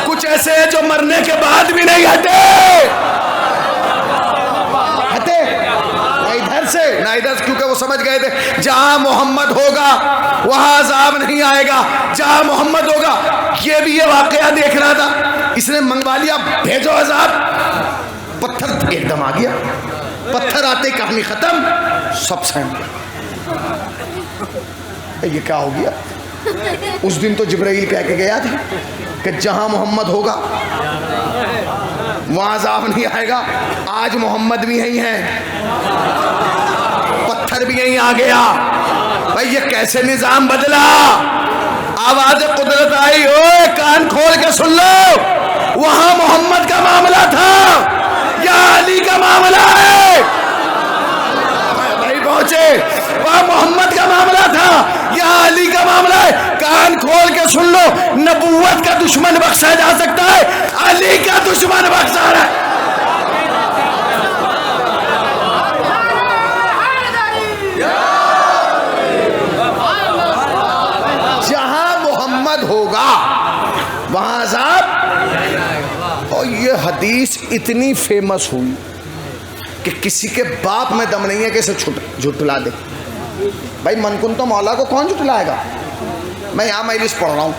کچھ ایسے ہیں جو مرنے کے بعد بھی نہیں ہٹے نہ ادھر سے نہ ادھر سے, کیونکہ وہ سمجھ گئے تھے جہاں محمد ہوگا وہاں عذاب نہیں آئے گا, جہاں محمد ہوگا. یہ بھی یہ واقعہ دیکھ رہا تھا, اس نے منگوا لیا بھیجو عذاب, پتھر ایک دم آ گیا, پتھر آتے کہانی ختم, سب سہم گیا. یہ کیا ہو گیا؟ اس دن تو جبرائیل کہہ کے گیا تھا کہ جہاں محمد ہوگا وہاں عذاب نہیں آئے گا. آج محمد بھی یہی ہے, پتھر بھی یہی آ گیا. بھائی یہ کیسے نظام بدلا؟ آواز قدرت آئی, اوے کان کھول کے سن لو, وہاں محمد کا معاملہ تھا, یہاں علی کا معاملہ ہے. بھائی پہنچے, وہاں محمد کا معاملہ تھا, یہاں علی کا معاملہ ہے. کان کھول کے سن لو, نبوت کا دشمن بخشا جا سکتا ہے, علی کا دشمن بخشا رہا ہے. جہاں محمد ہوگا وہاں عذاب. اور یہ حدیث اتنی فیمس ہوئی کہ کسی کے باپ میں دم نہیں ہے کہ اسے جھٹلا دے. بھائی من کن تو مولا کو کون جھٹلائے گا؟ میں یہاں مجلس پڑھ رہا ہوں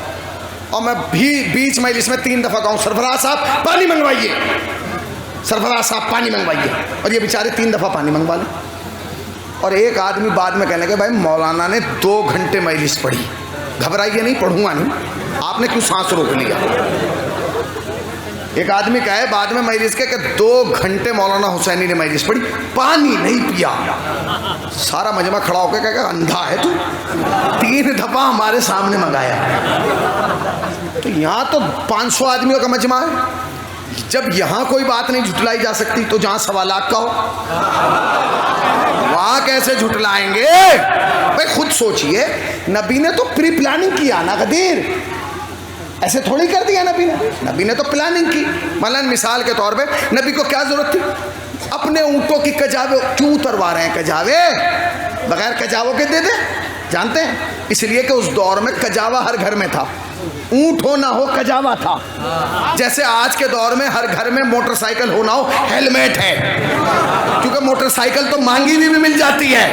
اور میں بھی بیچ مجلس میں 3 دفعہ کہوں سرفراز صاحب پانی منگوائیے, سرفراز صاحب پانی منگوائیے, اور یہ بیچارے 3 دفعہ پانی منگوا لیں. اور ایک آدمی بعد میں کہنے لگے بھائی مولانا نے 2 گھنٹے مجلس پڑھی, گھبرائیے نہیں, پڑھوں گا نہیں, آپ نے کیوں سانس روک لیا؟ ایک آدمی کہے بعد میں مجلس کے کہ 2 گھنٹے مولانا حسینی نے مجلس پڑھی, پانی نہیں پیا. سارا مجمع کھڑا ہو کے کہے کہ اندھا ہے تو, 3 دفعہ ہمارے سامنے منگایا. تو یہاں تو 500 آدمیوں کا مجمع ہے, جب یہاں کوئی بات نہیں جھٹلائی جا سکتی تو جہاں 1.25 لاکھ کا ہو وہاں کیسے جھٹلائیں گے؟ بھائی خود سوچئے, نبی نے تو پری پلاننگ کیا نا قدیر, ایسے تھوڑی کر دیا نبی نے تو پلاننگ کی. مثلا مثال کے طور پہ نبی کو کیا ضرورت تھی؟ اپنے اونٹوں کی کجاوے کیوں اتروا رہے ہیں؟ کجاوے بغیر کجاووں کے دے دے, جانتے ہیں اس لیے کہ اس دور میں کجاوا ہر گھر میں تھا, اونٹ ہو نہ ہو کجاوا تھا. جیسے آج کے دور میں ہر گھر میں موٹر سائیکل ہو نہ ہو ہیلمیٹ ہے, کیونکہ موٹر سائیکل تو مانگی بھی مل جاتی ہے,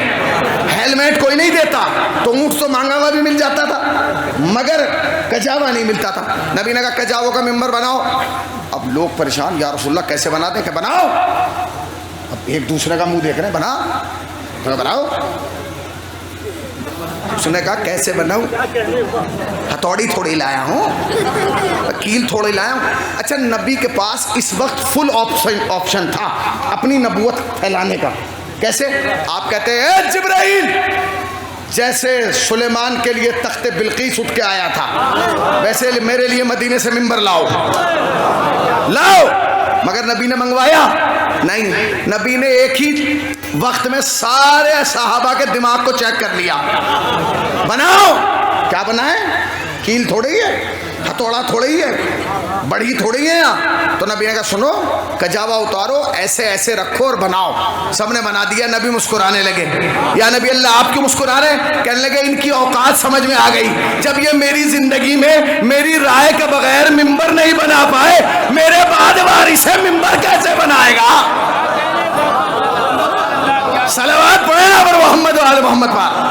ہیلمیٹ کوئی نہیں دیتا, تو اونٹ تو مانگا ہوا بھی مل جاتا تھا مگر کجاوا نہیں ملتا تھا. نبی نے کہا کجاووں کا ممبر بناؤ. اب لوگ پریشان, یا رسول اللہ کیسے بنا دیں؟ کہ بناؤ. اب ایک دوسرے کا منہ دیکھ رہے ہیں, بناؤ. اس نے کہا کیسے بناؤں؟ ہتھوڑی تھوڑی لایا ہوں, کیل تھوڑی لایا ہوں. اچھا نبی کے پاس اس وقت فل آپشن تھا اپنی نبوت پھیلانے کا. کیسے؟ آپ کہتے ہیں اے جبرائیل, جیسے سلیمان کے لیے تخت بلقیس اٹھ کے آیا تھا ویسے میرے لیے مدینے سے ممبر لاؤ. مگر نبی نے منگوایا نہیں. نبی نے ایک ہی وقت میں سارے صحابہ کے دماغ کو چیک کر لیا. بناؤ. کیا بنائے؟ کیل تھوڑی ہے, ہتھوڑا تھوڑی ہے, بڑی تھوڑی ہے. تو نبی نے کہا سنو, کجاوا اتارو, ایسے ایسے رکھو اور بناؤ. سب نے بنا دیا. نبی مسکرانے لگے. یا نبی اللہ آپ کیوں مسکرا رہے ہیں؟ کہنے لگے ان کی اوقات سمجھ میں آ گئی. جب یہ میری زندگی میں میری رائے کے بغیر ممبر نہیں بنا پائے, میرے بعد وارث ہے ممبر کیسے بنائے گا؟ صلوات پڑھیں نا پر محمد و آل محمد پر.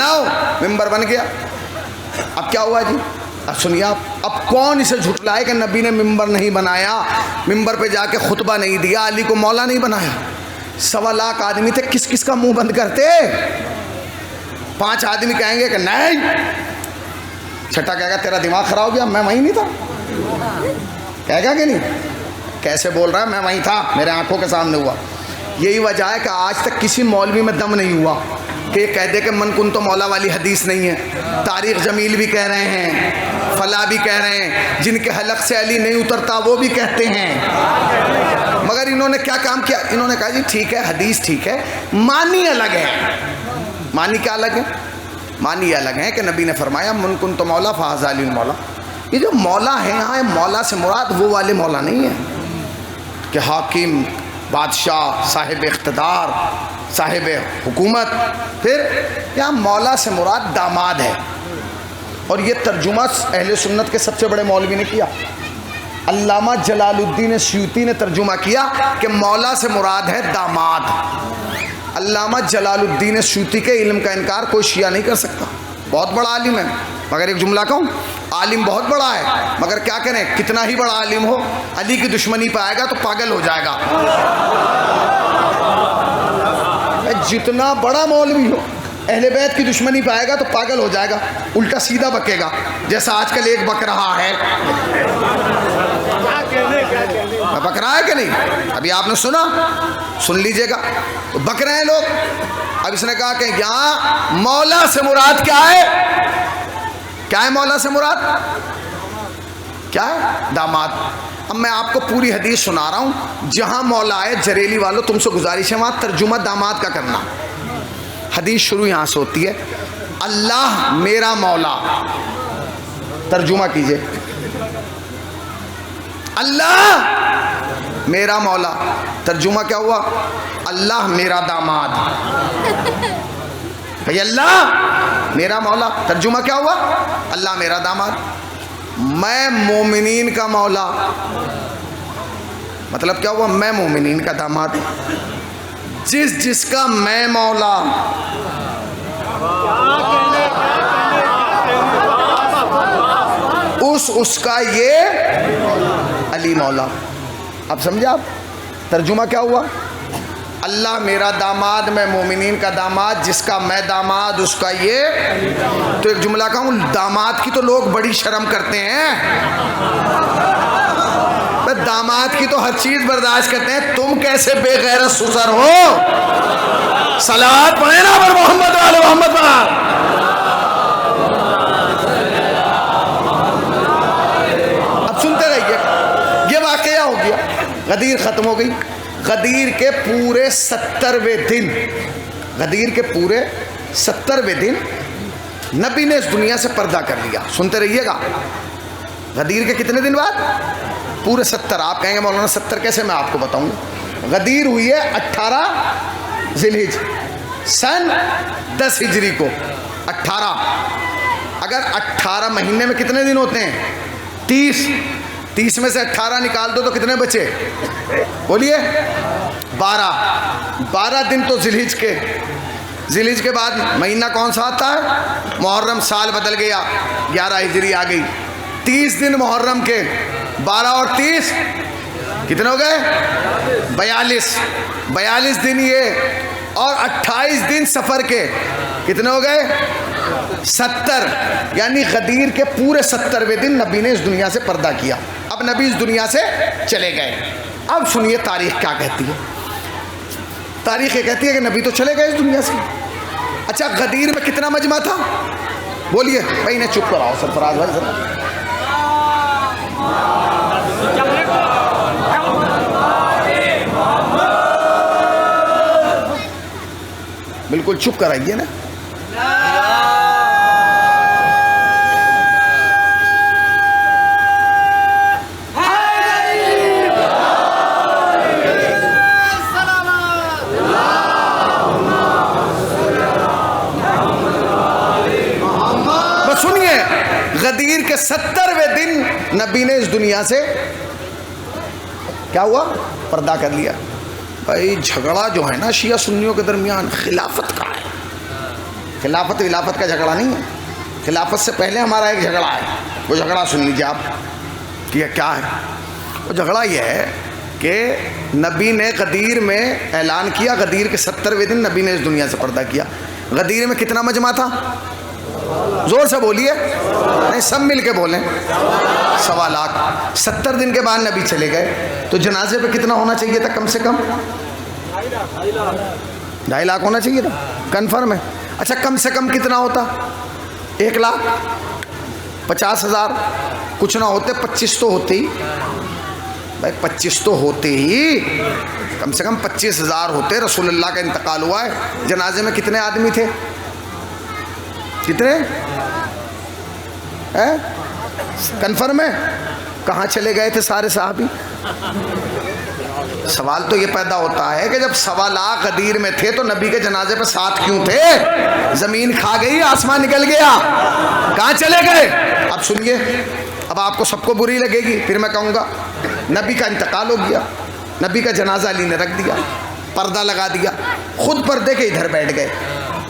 بناؤ، ممبر بن گیا. اب کیا ہوا جی؟ اب سنیے آپ، اب کون اسے جھٹلائے کہ نبی نے ممبر نہیں بنایا، ممبر پہ جا کے خطبہ نہیں دیا، علی کو مولا نہیں بنایا؟ 1.25 لاکھ آدمی تھے، کس کس کا منہ بند کرتے؟ 5 آدمی کہیں گے کہ نہیں، چھٹا کہے گا تیرا دماغ خراب ہو گیا، میں وہیں نہیں تھا. کہے گا کہ نہیں؟ کیسے بول رہا ہے، میں وہیں تھا، میرے آنکھوں کے سامنے ہوا. یہی وجہ ہے کہ آج تک کسی مولوی میں دم نہیں ہوا کہ یہ کہہ دے کہ من کن تو مولا والی حدیث نہیں ہے. تاریخ جمیل بھی کہہ رہے ہیں، فلاں بھی کہہ رہے ہیں، جن کے حلق سے علی نہیں اترتا وہ بھی کہتے ہیں. مگر انہوں نے کیا کام کیا؟ انہوں نے کہا جی ٹھیک ہے، حدیث ٹھیک ہے، معنی الگ ہے. معنی کیا الگ ہے؟ معنی یہ الگ ہے کہ نبی نے فرمایا من کن تو مولا فہذا علی مولا. یہ جو مولا ہے یہاں، مولا سے مراد وہ والے مولا نہیں ہے کہ حاکم، بادشاہ، صاحب اقتدار، صاحب حکومت. پھر یہاں مولا سے مراد داماد ہے. اور یہ ترجمہ اہل سنت کے سب سے بڑے مولوی نے کیا. علامہ جلال الدین سیوطی نے ترجمہ کیا کہ مولا سے مراد ہے داماد. علامہ جلال الدین سیوطی کے علم کا انکار کوئی شیعہ نہیں کر سکتا. بہت بڑا عالم ہے، مگر ایک جملہ کہوں، عالم بہت بڑا ہے، مگر کیا کریں، کتنا ہی بڑا عالم ہو، علی کی دشمنی پہ آئے گا تو پاگل ہو جائے گا. جتنا بڑا مولوی ہو، اہل بیت کی دشمنی پہ آئے گا تو پاگل ہو جائے گا، الٹا سیدھا بکے گا، جیسا آج کل ایک بک رہا ہے. بک رہا ہے کہ نہیں؟ ابھی آپ نے سنا، سن لیجئے گا. بک رہے ہیں لوگ. اب اس نے کہا کہ یہاں مولا سے مراد کیا ہے؟ کیا ہے مولا سے مراد؟ کیا ہے؟ داماد. اب میں آپ کو پوری حدیث سنا رہا ہوں. جہاں مولا ہے، جریلی والوں تم سے گزارش ہے وہاں ترجمہ داماد کا کرنا. حدیث شروع یہاں سے ہوتی ہے، اللہ میرا مولا. ترجمہ کیجئے، اللہ میرا مولا. ترجمہ کیا ہوا؟ اللہ میرا داماد. بھئی اللہ میرا مولا، ترجمہ کیا ہوا؟ اللہ میرا داماد. میں مومنین کا مولا، مطلب کیا ہوا؟ میں مومنین کا داماد. جس کا میں مولا، اس کا یہ علی مولا. اب سمجھے آپ ترجمہ کیا ہوا؟ اللہ میرا داماد، میں مومنین کا داماد، جس کا میں داماد اس کا یہ. تو ایک جملہ کہوں، داماد کی تو لوگ بڑی شرم کرتے ہیں، داماد کی تو ہر چیز برداشت کرتے ہیں، تم کیسے بے غیرت سسر ہو؟ صلوات پڑھیں نا پر محمد والے محمد پر. اب سنتے رہیے، یہ واقعہ ہو گیا، غدیر ختم ہو گئی. غدیر کے پورے 70ویں دن، غدیر کے پورے 70ویں دن نبی نے اس دنیا سے پردہ کر لیا. سنتے رہیے گا، غدیر کے کتنے دن بعد؟ پورے 70. آپ کہیں گے مولانا 70 کیسے؟ میں آپ کو بتاؤں. غدیر ہوئی ہے 18 ذی الحج سن 10 ہجری کو. 18، اگر 18 مہینے میں کتنے دن ہوتے ہیں؟ 30 میں سے 18 نکال دو تو کتنے بچے؟ بولیے 12 دن تو ذی الحج کے. ذی الحج کے بعد مہینہ کون سا آتا ہے؟ محرم. سال بدل گیا، 11 ہجری آ گئی. 30 دن محرم کے، 12 اور 30 کتنے ہو گئے؟ 42 دن یہ، اور 28 دن سفر کے کتنے ہو گئے؟ 70. یعنی غدیر کے پورے 70ویں دن نبی نے اس دنیا سے پردہ کیا. اب نبی اس دنیا سے چلے گئے. اب سنیے تاریخ کیا کہتی ہے. تاریخ یہ کہتی ہے کہ نبی تو چلے گئے اس دنیا سے. اچھا غدیر میں کتنا مجمع تھا؟ بولیے بھائی. نے چپ کراؤ سرفراز بھائی ذرا. بالکل چپ کرائیے نا. بس سنیے، غدیر کے 70ویں دن نبی نے اس دنیا سے کیا ہوا؟ پردہ کر لیا. بھائی جھگڑا جو ہے نا شیعہ سنیوں کے درمیان خلافت کا ہے. خلافت ولافت کا جھگڑا نہیں ہے. خلافت سے پہلے ہمارا ایک جھگڑا ہے. وہ جھگڑا سن لیجیے آپ کہ کیا ہے. وہ جھگڑا یہ ہے کہ نبی نے غدیر میں اعلان کیا. غدیر کے 70ویں دن نبی نے اس دنیا سے پردہ کیا. غدیر میں کتنا مجمع تھا؟ زور سے بولیے, نہیں سب مل کے بولیں. 1.25 لاکھ. 70 دن کے بعد نبی چلے گئے تو جنازے پہ کتنا ہونا چاہیے تھا؟ کم سے کم 2.5 لاکھ ہونا چاہیے تھا. کنفرم ہے؟ اچھا کم سے کم کتنا ہوتا؟ 1,50,000. کچھ نہ ہوتے 25 تو ہوتے ہی بھائی, 25 تو ہوتے ہی, کم سے کم 25,000 ہوتے. رسول اللہ کا انتقال ہوا ہے. جنازے میں کتنے آدمی تھے؟ کتنے؟ کنفرم ہے؟ کہاں چلے گئے تھے سارے صحابی؟ سوال تو یہ پیدا ہوتا ہے کہ جب 1.25 لاکھ غدیر میں تھے تو نبی کے جنازے پہ ساتھ کیوں تھے؟ زمین کھا گئی, آسمان نکل گیا, کہاں چلے گئے؟ اب سنیے, اب آپ کو سب کو بری لگے گی, پھر میں کہوں گا نبی کا انتقال ہو گیا, نبی کا جنازہ علی نے رکھ دیا, پردہ لگا دیا, خود پردے کے ادھر بیٹھ گئے.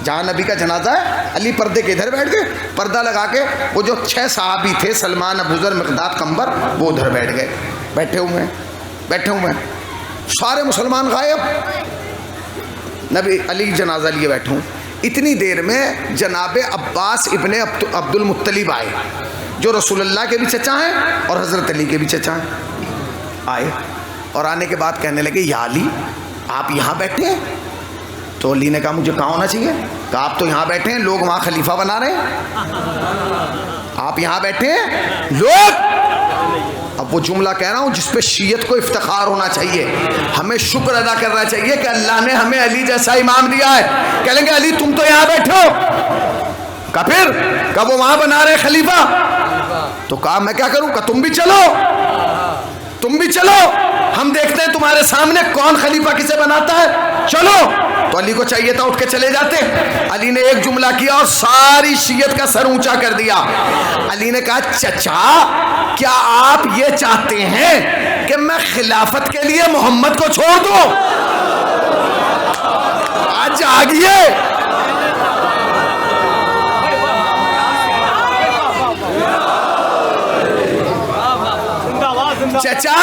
جہاں نبی کا جنازہ ہے علی پردے کے ادھر بیٹھ گئے, پردہ لگا کے وہ جو 6 صحابی تھے سلمان, ابوذر, مقداد, قنبر, وہ ادھر بیٹھ گئے. بیٹھے ہوئے ہیں سارے مسلمان غائب, نبی علی جنازہ لیے بیٹھے ہوں. اتنی دیر میں جناب عباس ابن عبد المطلب آئے, جو رسول اللہ کے بھی چچا ہیں اور حضرت علی کے بھی چچا ہیں. آئے اور آنے کے بعد کہنے لگے یا علی آپ یہاں بیٹھے ہیں؟ تو علی نے کہا مجھے کہاں ہونا چاہیے؟ کہا آپ تو یہاں بیٹھے ہیں, لوگ وہاں خلیفہ بنا رہے ہیں, آپ یہاں بیٹھے ہیں لوگ. اب وہ جملہ کہہ رہا ہوں جس پہ شیعت کو افتخار ہونا چاہیے, ہمیں شکر ادا کرنا چاہیے کہ اللہ نے ہمیں علی جیسا امام دیا ہے. کہہ لیں گے علی تم تو یہاں بیٹھو, کہا پھر, کہا وہ وہاں بنا رہے خلیفہ. تو کہا میں کیا کروں؟ کہا تم بھی چلو, ہم دیکھتے ہیں تمہارے سامنے کون خلیفہ کسے بناتا ہے, چلو. تو علی کو چاہیے تھا اٹھ کے چلے جاتے. علی نے ایک جملہ کیا اور ساری شیعت کا سر اونچا کر دیا. علی نے کہا چچا کیا آپ یہ چاہتے ہیں کہ میں خلافت کے لیے محمد کو چھوڑ دوں؟ آج جاگیے. چچا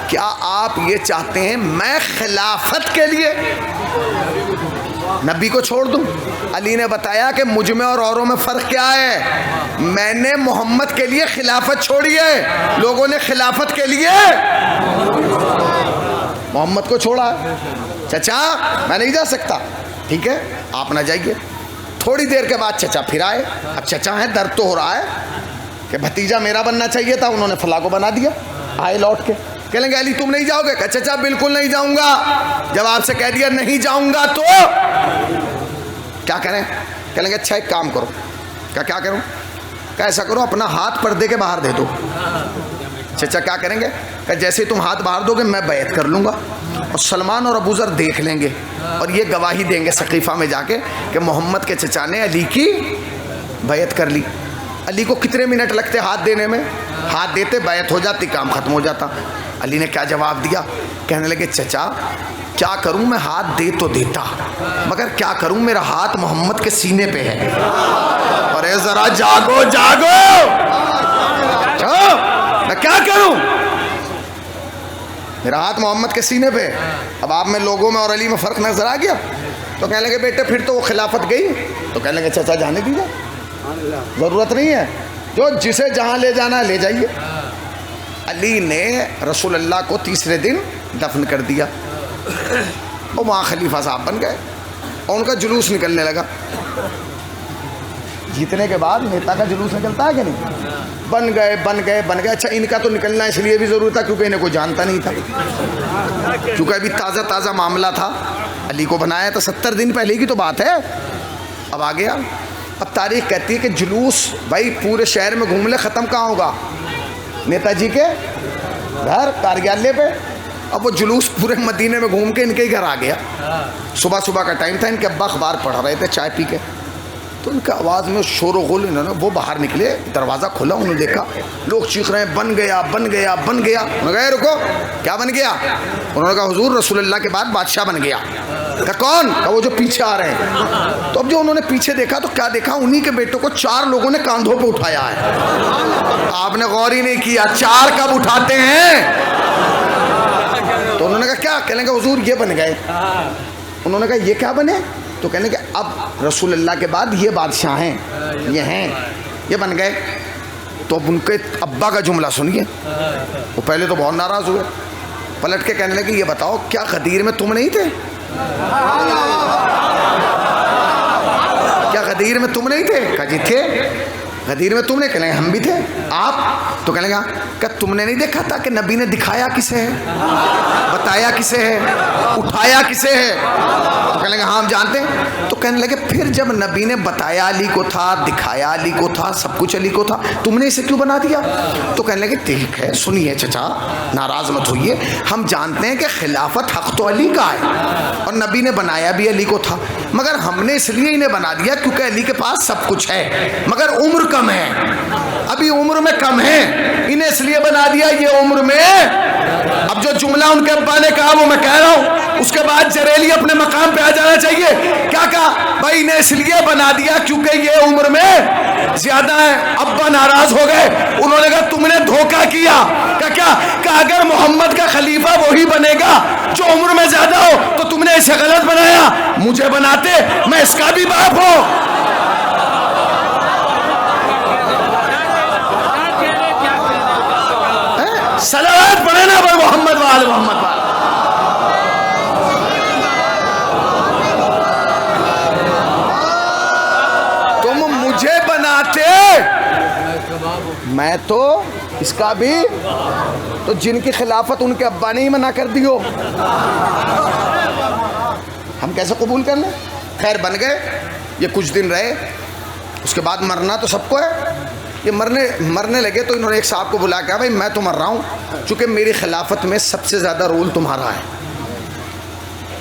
کیا آپ یہ چاہتے ہیں میں خلافت کے لیے نبی کو چھوڑ دوں؟ علی نے بتایا کہ مجھ میں اور اوروں میں فرق کیا ہے. میں نے محمد کے لیے خلافت چھوڑی ہے, لوگوں نے خلافت کے لیے محمد کو چھوڑا ہے. چچا میں نہیں جا سکتا. ٹھیک ہے آپ نہ جائیے. تھوڑی دیر کے بعد چچا پھر آئے. اب چچا ہیں, درد تو ہو رہا ہے کہ بھتیجا میرا بننا چاہیے تھا, انہوں نے فلاں کو بنا دیا. آئے لوٹ کے, کہیں گے علی تم نہیں جاؤ گے؟ کہ چچا بالکل نہیں جاؤں گا. جب آپ سے کہہ دیا نہیں جاؤں گا تو کیا کریں؟ کہیں گے اچھا ایک کام کرو. کیا کروں؟ کہ ایسا کرو اپنا ہاتھ پردے کے باہر دے دو. چچا کیا کریں گے؟ کہ جیسے تم ہاتھ باہر دو گے میں بیعت کر لوں گا, اور سلمان اور ابوذر دیکھ لیں گے اور یہ گواہی دیں گے سقیفہ میں جا کے کہ محمد کے چچا نے علی کی بیعت کر لی. علی کو کتنے منٹ لگتے ہاتھ دینے میں؟ ہاتھ دیتے بیعت ہو جاتی, کام ختم ہو جاتا. علی نے کیا جواب دیا؟ کہنے لگے چچا کیا کروں, میں ہاتھ دے تو دیتا مگر کیا کروں, میرا ہاتھ محمد کے سینے پہ ہے. ارے ذرا جاگو, میں کیا کروں, میرا ہاتھ محمد کے سینے پہ. اب آپ میں لوگوں میں اور علی میں فرق نظر آ گیا. تو کہنے لگے بیٹے پھر تو وہ خلافت گئی. تو کہنے لگے چچا جانے دیجیے, ضرورت نہیں ہے, جو جسے جہاں لے جانا ہے لے جائیے. علی نے رسول اللہ کو تیسرے دن دفن کر دیا. وہ وہاں خلیفہ صاحب بن گئے اور ان کا جلوس نکلنے لگا. جیتنے کے بعد نیتا کا جلوس نکلتا ہے کہ نہیں؟ بن گئے. اچھا ان کا تو نکلنا اس لیے بھی ضروری تھا کیونکہ انہیں کوئی جانتا نہیں تھا, کیونکہ ابھی تازہ معاملہ تھا. علی کو بنایا تو 70 دن پہلے کی تو بات ہے. اب آ گیا. اب تاریخ کہتی ہے کہ جلوس بھائی پورے شہر میں گھوم لے, ختم کہاں ہوگا؟ نیتا جی کے گھر کاریالیہ پہ. اب وہ جلوس پورے مدینے میں گھوم کے ان کے ہی گھر آ گیا. صبح کا ٹائم تھا, ان کے ابا اخبار پڑھ رہے تھے چائے پی کے, تو ان کے آواز میں شور و غل, انہوں نے وہ باہر نکلے, دروازہ کھلا, انہوں نے دیکھا لوگ چیخ رہے ہیں بن گیا. انہوں نے کہا رکو, کیا بن گیا؟ انہوں نے کہا حضور رسول اللہ کے بعد بادشاہ بن گیا. کہ کون؟ کہ وہ جو پیچھے آ رہے ہیں۔ تو اب جو انہوں نے پیچھے دیکھا تو کیا دیکھا؟ انہی کے بیٹوں کو 4 لوگوں نے کاندھوں پہ اٹھایا ہے۔ آپ نے غور ہی نہیں کیا 4 کب اٹھاتے ہیں؟ تو انہوں نے کہا کیا؟ کہنے کہ حضور یہ بن گئے۔ انہوں نے کہا یہ کیا بنے؟ تو کہنے کہ اب رسول اللہ کے بعد یہ بادشاہ ہیں، یہ ہیں، یہ بن گئے۔ تو اب ان کے ابا کا جملہ سنیے، وہ پہلے تو بہت ناراض ہوئے، پلٹ کے کہنے لگے یہ بتاؤ کیا غدیر میں تم نہیں تھے؟ کیا غدیر میں تم نہیں تھے؟ کہا جی تھے۔ غدیر میں تم نے؟ کہنے ہم بھی تھے۔ آپ؟ تو کہنے لگا کہ تم نے نہیں دیکھا تھا کہ نبی نے دکھایا کسے ہے، بتایا کسے ہے، اٹھایا کسے ہے؟ تو کہنے لگا ہاں ہم جانتے ہیں۔ تو کہنے لگے پھر جب نبی نے بتایا علی کو تھا، دکھایا علی کو تھا، سب کچھ علی کو تھا، تم نے اسے کیوں بنا دیا؟ تو کہنے لگے ٹھیک ہے سنیے چچا، ناراض مت ہوئیے، ہم جانتے ہیں کہ خلافت حق تو علی کا ہے اور نبی نے بنایا بھی علی کو تھا، مگر ہم نے اس لیے انہیں بنا دیا کیونکہ علی کے پاس سب کچھ ہے مگر عمر کم ہے، ابھی عمر میں کم ہے، انہیں اس لیے بنا دیا یہ عمر میں۔ اب جو جملہ ان کے ابا نے کہا وہ میں کہہ رہا ہوں، اس کے بعد جریلی اپنے مقام پہ آ جانا چاہیے۔ کیا کہا؟ بھائی انہیں اس لیے بنا دیا کیونکہ یہ عمر میں زیادہ ہے۔ ابا ناراض ہو گئے، انہوں نے کہا تم نے دھوکہ کیا۔ کیا کہ اگر محمد کا خلیفہ وہی بنے گا جو عمر میں زیادہ ہو تو تم نے اسے غلط بنایا، مجھے بناتے، میں اس کا بھی باپ ہوں۔ صلوات پڑھے نا بھائی محمد وآل محمد وآل۔ تم مجھے بناتے، میں تو اس کا بھی، تو جن کی خلافت ان کے ابا نے ہی منع کر دی ہو، ہم کیسے قبول کر لیں؟ خیر بن گئے، یہ کچھ دن رہے، اس کے بعد مرنا تو سب کو ہے۔ یہ مرنے لگے تو انہوں نے ایک صاحب کو بلا کے بھائی میں تو مر رہا ہوں چونکہ میری خلافت میں سب سے زیادہ رول تمہارا ہے،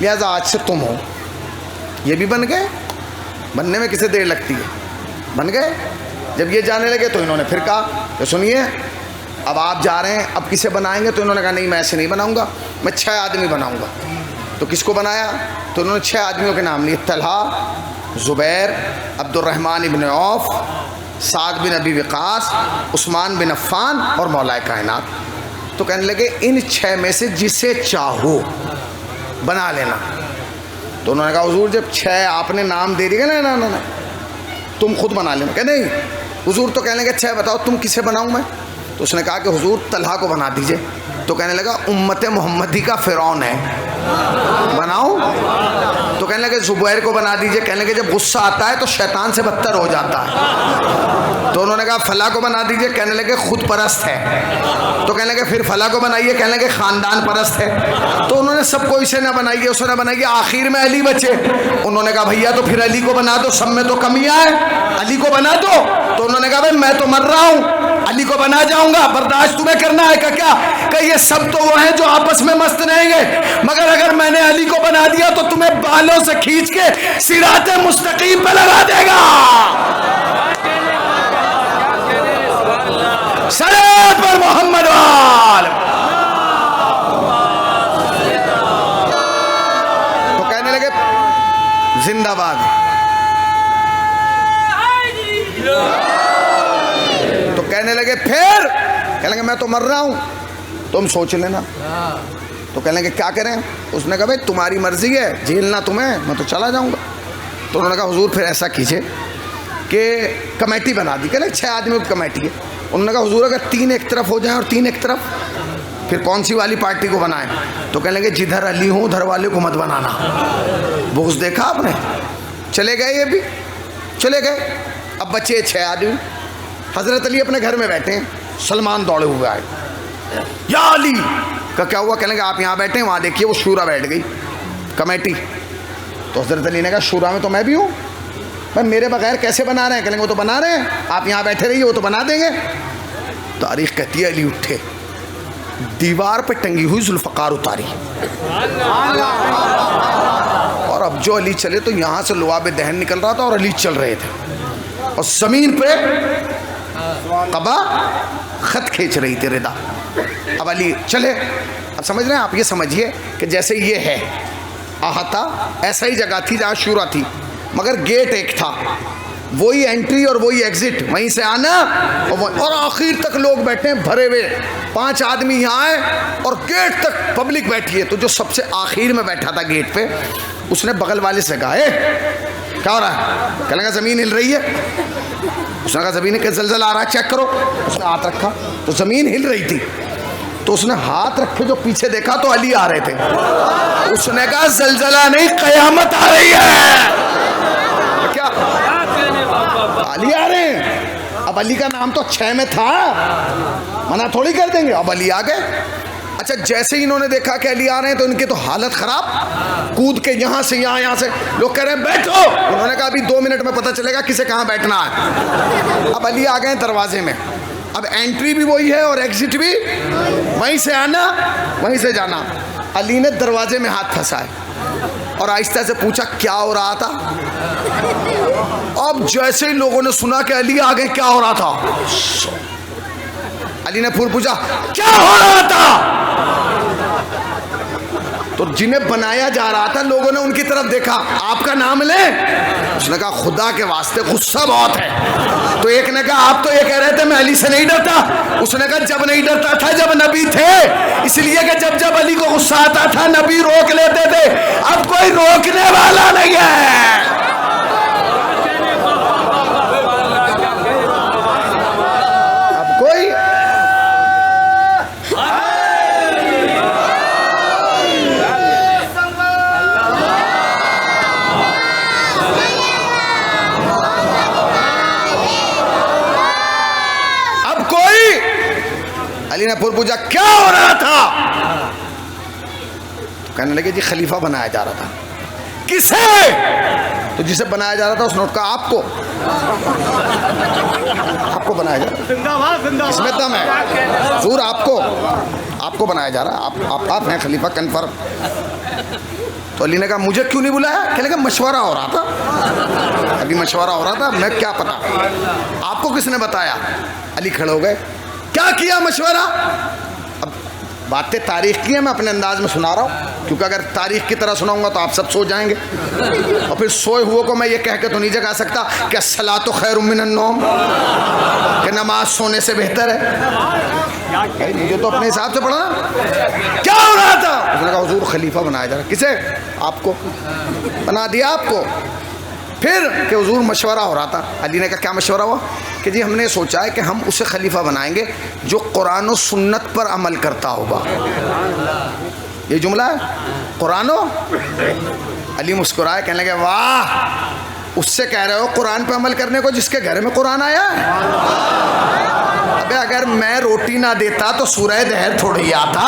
لہذا آج سے تم ہو۔ یہ بھی بن گئے، بننے میں کسے دیر لگتی ہے، بن گئے۔ جب یہ جانے لگے تو انہوں نے پھر کہا کہ سنیے اب آپ جا رہے ہیں، اب کسے بنائیں گے؟ تو انہوں نے کہا نہیں میں ایسے نہیں بناؤں گا، میں 6 آدمی بناؤں گا۔ تو کس کو بنایا؟ تو انہوں نے 6 آدمیوں کے نام لیے، طلحہ، زبیر، عبد الرحمن ابن عوف، سعد بن ابی وقاص، عثمان بن عفان اور مولا کائنات۔ تو کہنے لگے ان 6 میں سے جسے چاہو بنا لینا۔ تو انہوں نے کہا حضور جب 6 آپ نے نام دے دیے نا تم خود بنا لینا۔ کہ نہیں حضور تو کہنے لگے 6 بتاؤ تم کسے بناؤں میں؟ تو اس نے کہا کہ حضور طلحہ کو بنا دیجئے۔ تو کہنے لگا امت محمدی کا فرعون ہے، بناؤں؟ تو کہنے لگے زبیر کو بنا دیجئے۔ کہنے لگے جب غصہ آتا ہے تو شیطان سے بدتر ہو جاتا ہے۔ تو انہوں نے کہا فلاں کو بنا دیجئے۔ کہنے لگے خود پرست ہے۔ تو کہنے لگے پھر فلاں کو بنائیے۔ کہنے لگے خاندان پرست ہے۔ تو انہوں نے سب کو اسے نہ بنائیے، اسے نہ بنائیے، آخر میں علی بچے۔ انہوں نے کہا بھیا تو پھر علی کو بنا دو، سب میں تو کمیاں ہیں، علی کو بنا دو۔ تو انہوں نے کہا بھائی میں تو مر رہا ہوں، علی کو بنا جاؤں گا، برداشت تمہیں کرنا ہے۔ کیا کہ یہ سب تو وہ ہیں جو آپس میں مست رہیں گے، مگر اگر میں نے علی کو بنا دیا تو تمہیں بالوں سے کھینچ کے صراط مستقیم پہ لگا دے گا۔ صلوات پر محمد وآل۔ تو کہنے لگے زندہ باد۔ تو کہنے لگے پھر کہنے لگے میں تو مر رہا ہوں، تم سوچ لینا۔ تو کہنے لگے کیا کریں؟ اس نے کہا بھائی تمہاری مرضی ہے، جھیلنا تمہیں، میں تو چلا جاؤں گا۔ تو انہوں نے کہا حضور پھر ایسا کیجئے کہ کمیٹی بنا دی۔ کہنے 6 آدمیوں کی کمیٹی ہے۔ انہوں نے کہا حضور اگر 3 ایک طرف ہو جائیں اور 3 ایک طرف، پھر کون سی والی پارٹی کو بنائیں؟ تو کہنے لگے جدھر علی ہوں ادھر والے کو مت بنانا۔ بغض دیکھا آپ نے؟ چلے گئے، یہ بھی چلے گئے۔ اب بچے 6 آدمی، حضرت علی اپنے گھر میں بیٹھے ہیں، سلمان دوڑے ہوئے آئے، یا علی کا کیا ہوا؟ کہنے لگے آپ یہاں بیٹھے ہیں، وہاں دیکھیے وہ شورا بیٹھ گئی کمیٹی۔ تو حضرت علی نے کہا شورا میں تو میں بھی ہوں، بھائی میرے بغیر کیسے بنا رہے ہیں؟ کہیں گے وہ تو بنا رہے ہیں، آپ یہاں بیٹھے رہیے، وہ تو بنا دیں گے۔ تاریخ کہتی ہے علی اٹھے، دیوار پہ ٹنگی ہوئی ذوالفقار اتاری، اور اب جو علی چلے تو یہاں سے لعاب دہن نکل رہا تھا اور علی چل رہے تھے، اور زمین پہ قبا خط کھینچ رہی تھی ردا۔ اب علی چلے، اب سمجھ رہے ہیں آپ؟ یہ سمجھیے کہ جیسے یہ ہے احاطہ ایسا ہی جگہ تھی جہاں شورا تھی، مگر گیٹ ایک تھا، وہی انٹری اور وہی ایگزٹ، وہیں سے آنا اور آخر تک لوگ بیٹھے ہیں بھرے ہوئے، 5 آدمی یہاں آئے اور گیٹ تک پبلک بیٹھی ہے۔ تو جو سب سے آخر میں بیٹھا تھا گیٹ پہ، اس نے بغل والے سے کہا کیا ہو رہا ہے؟ کہنے لگا زمین ہل رہی ہے۔ اس نے کہا زمین کا زلزلہ آ رہا ہے، چیک کرو۔ اس نے ہاتھ رکھا تو زمین ہل رہی تھی، تو اس نے ہاتھ رکھے جو پیچھے دیکھا تو علی آ رہے تھے۔ اس نے کہا زلزلہ نہیں، قیامت آ رہی ہے۔ کیا علی آ رہے ہیں؟ اب علی کا نام تو 6 میں تھا، منع تھوڑی کر دیں گے، اب علی آ گئے۔ اچھا جیسے ہی انہوں نے دیکھا کہ علی آ رہے ہیں تو ان کی تو حالت خراب، کود کے یہاں سے یہاں سے، لوگ کہہ رہے ہیں بیٹھو۔ انہوں نے کہا ابھی 2 منٹ میں پتہ چلے گا کسے کہاں بیٹھنا ہے۔ اب علی آ گئے دروازے میں، اب انٹری بھی وہی ہے اور ایگزٹ بھی وہیں سے آنا وہیں سے جانا۔ علی نے دروازے میں ہاتھ پھنسائے اور آہستہ سے پوچھا کیا ہو رہا تھا۔ اب جیسے ہی لوگوں نے سنا کہ علی آ گئے، کیا ہو رہا تھا، علی نے پھر پوچھا کیا ہو رہا تھا۔ تو جنہیں بنایا جا رہا تھا لوگوں نے ان کی طرف دیکھا، آپ کا نام لیں؟ اس نے کہا خدا کے واسطے غصہ بہت ہے۔ تو ایک نے کہا آپ تو یہ کہہ رہے تھے میں علی سے نہیں ڈرتا۔ اس نے کہا جب نہیں ڈرتا تھا جب نبی تھے، اس لیے کہ جب علی کو غصہ آتا تھا نبی روک لیتے تھے، اب کوئی روکنے والا نہیں ہے۔ اب کوئی علی نے پھر پوچھا کیا ہو رہا تھا؟ کہنے لگے جی خلیفہ بنایا جا رہا تھا۔ کسے؟ تو جسے بنایا جا رہا تھا اس نے کہا آپ کو بنایا جا رہا، اس میں دم ہے حضور، آپ کو بنایا جا رہا، آپ ہیں خلیفہ کنفرم۔ تو علی نے کہا مجھے کیوں نہیں بلایا؟ کہنے لگا مشورہ ہو رہا تھا، ابھی مشورہ ہو رہا تھا، میں کیا پتا، آپ کو کس نے بتایا؟ علی کھڑے ہو گئے، کیا کیا مشورہ؟ اب باتیں تاریخ کی ہیں، میں اپنے انداز میں سنا رہا ہوں، کیونکہ اگر تاریخ کی طرح سناؤں گا تو آپ سب سو جائیں گے، اور پھر سوئے ہوئے کو میں یہ کہہ کے تو نہیں جگا سکتا کہ الصلاۃ خیر من النوم، کہ نماز سونے سے بہتر ہے۔ مجھے تو اپنے حساب سے پڑھنا۔ کیا ہو رہا تھا؟ اس نے کہا حضور خلیفہ بنایا جا رہا۔ کسے؟ آپ کو بنا دیا آپ کو۔ پھر کہ حضور مشورہ ہو رہا تھا۔ علی نے کہا کیا مشورہ ہوا؟ کہ جی ہم نے سوچا ہے کہ ہم اسے خلیفہ بنائیں گے جو قرآن و سنت پر عمل کرتا ہوگا۔ یہ جملہ ہے قرآن و، علی مسکرائے کہنے لگے واہ، اس سے کہہ رہے ہو قرآن پہ عمل کرنے کو جس کے گھر میں قرآن آیا ہے؟ ابے اگر میں روٹی نہ دیتا تو سورہ دہر تھوڑی آتا،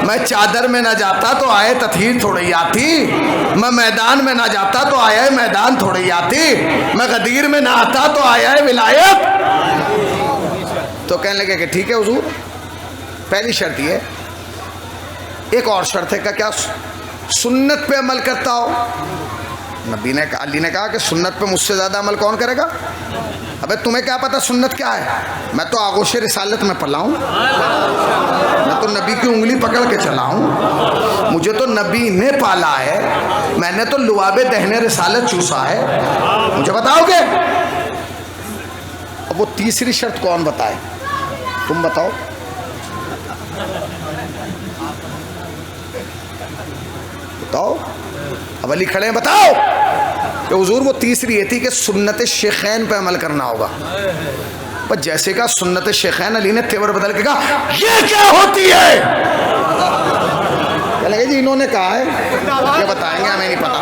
میں چادر میں نہ جاتا تو آئے تطہیر تھوڑی آتی، میں میدان میں نہ جاتا تو آئے میدان تھوڑی آتی، میں غدیر میں نہ آتا تو آیا ولایت۔ تو کہنے لگے کہ ٹھیک ہے حضور، پہلی شرط یہ، ایک اور شرط ہے کہ کیا سنت پہ عمل کرتا ہو؟ نبی نے کہا، علی نے کہا کہ سنت پہ مجھ سے زیادہ عمل کون کرے گا؟ ابے تمہیں کیا پتا سنت کیا ہے؟ میں تو آغوش رسالت میں پلا ہوں، میں تو نبی کی انگلی پکڑ کے چلا ہوں، مجھے تو نبی نے پالا ہے، میں نے تو لعاب دہن رسالت چوسا ہے، مجھے بتاؤ گے؟ اب وہ تیسری شرط کون بتائے؟ تم بتاؤ۔ بتاؤ۔ اب علی کھڑے ہیں، بتاؤ۔ کہ حضور وہ تیسری یہ تھی کہ سنت شیخین پہ عمل کرنا ہوگا۔ بس جیسے کہا سنت شیخین، علی نے تیور بدل کے کہا یہ کیا ہوتی ہے؟ کہنے لگے جی انہوں نے کہا ہے یہ بتائیں گے، ہمیں نہیں پتا،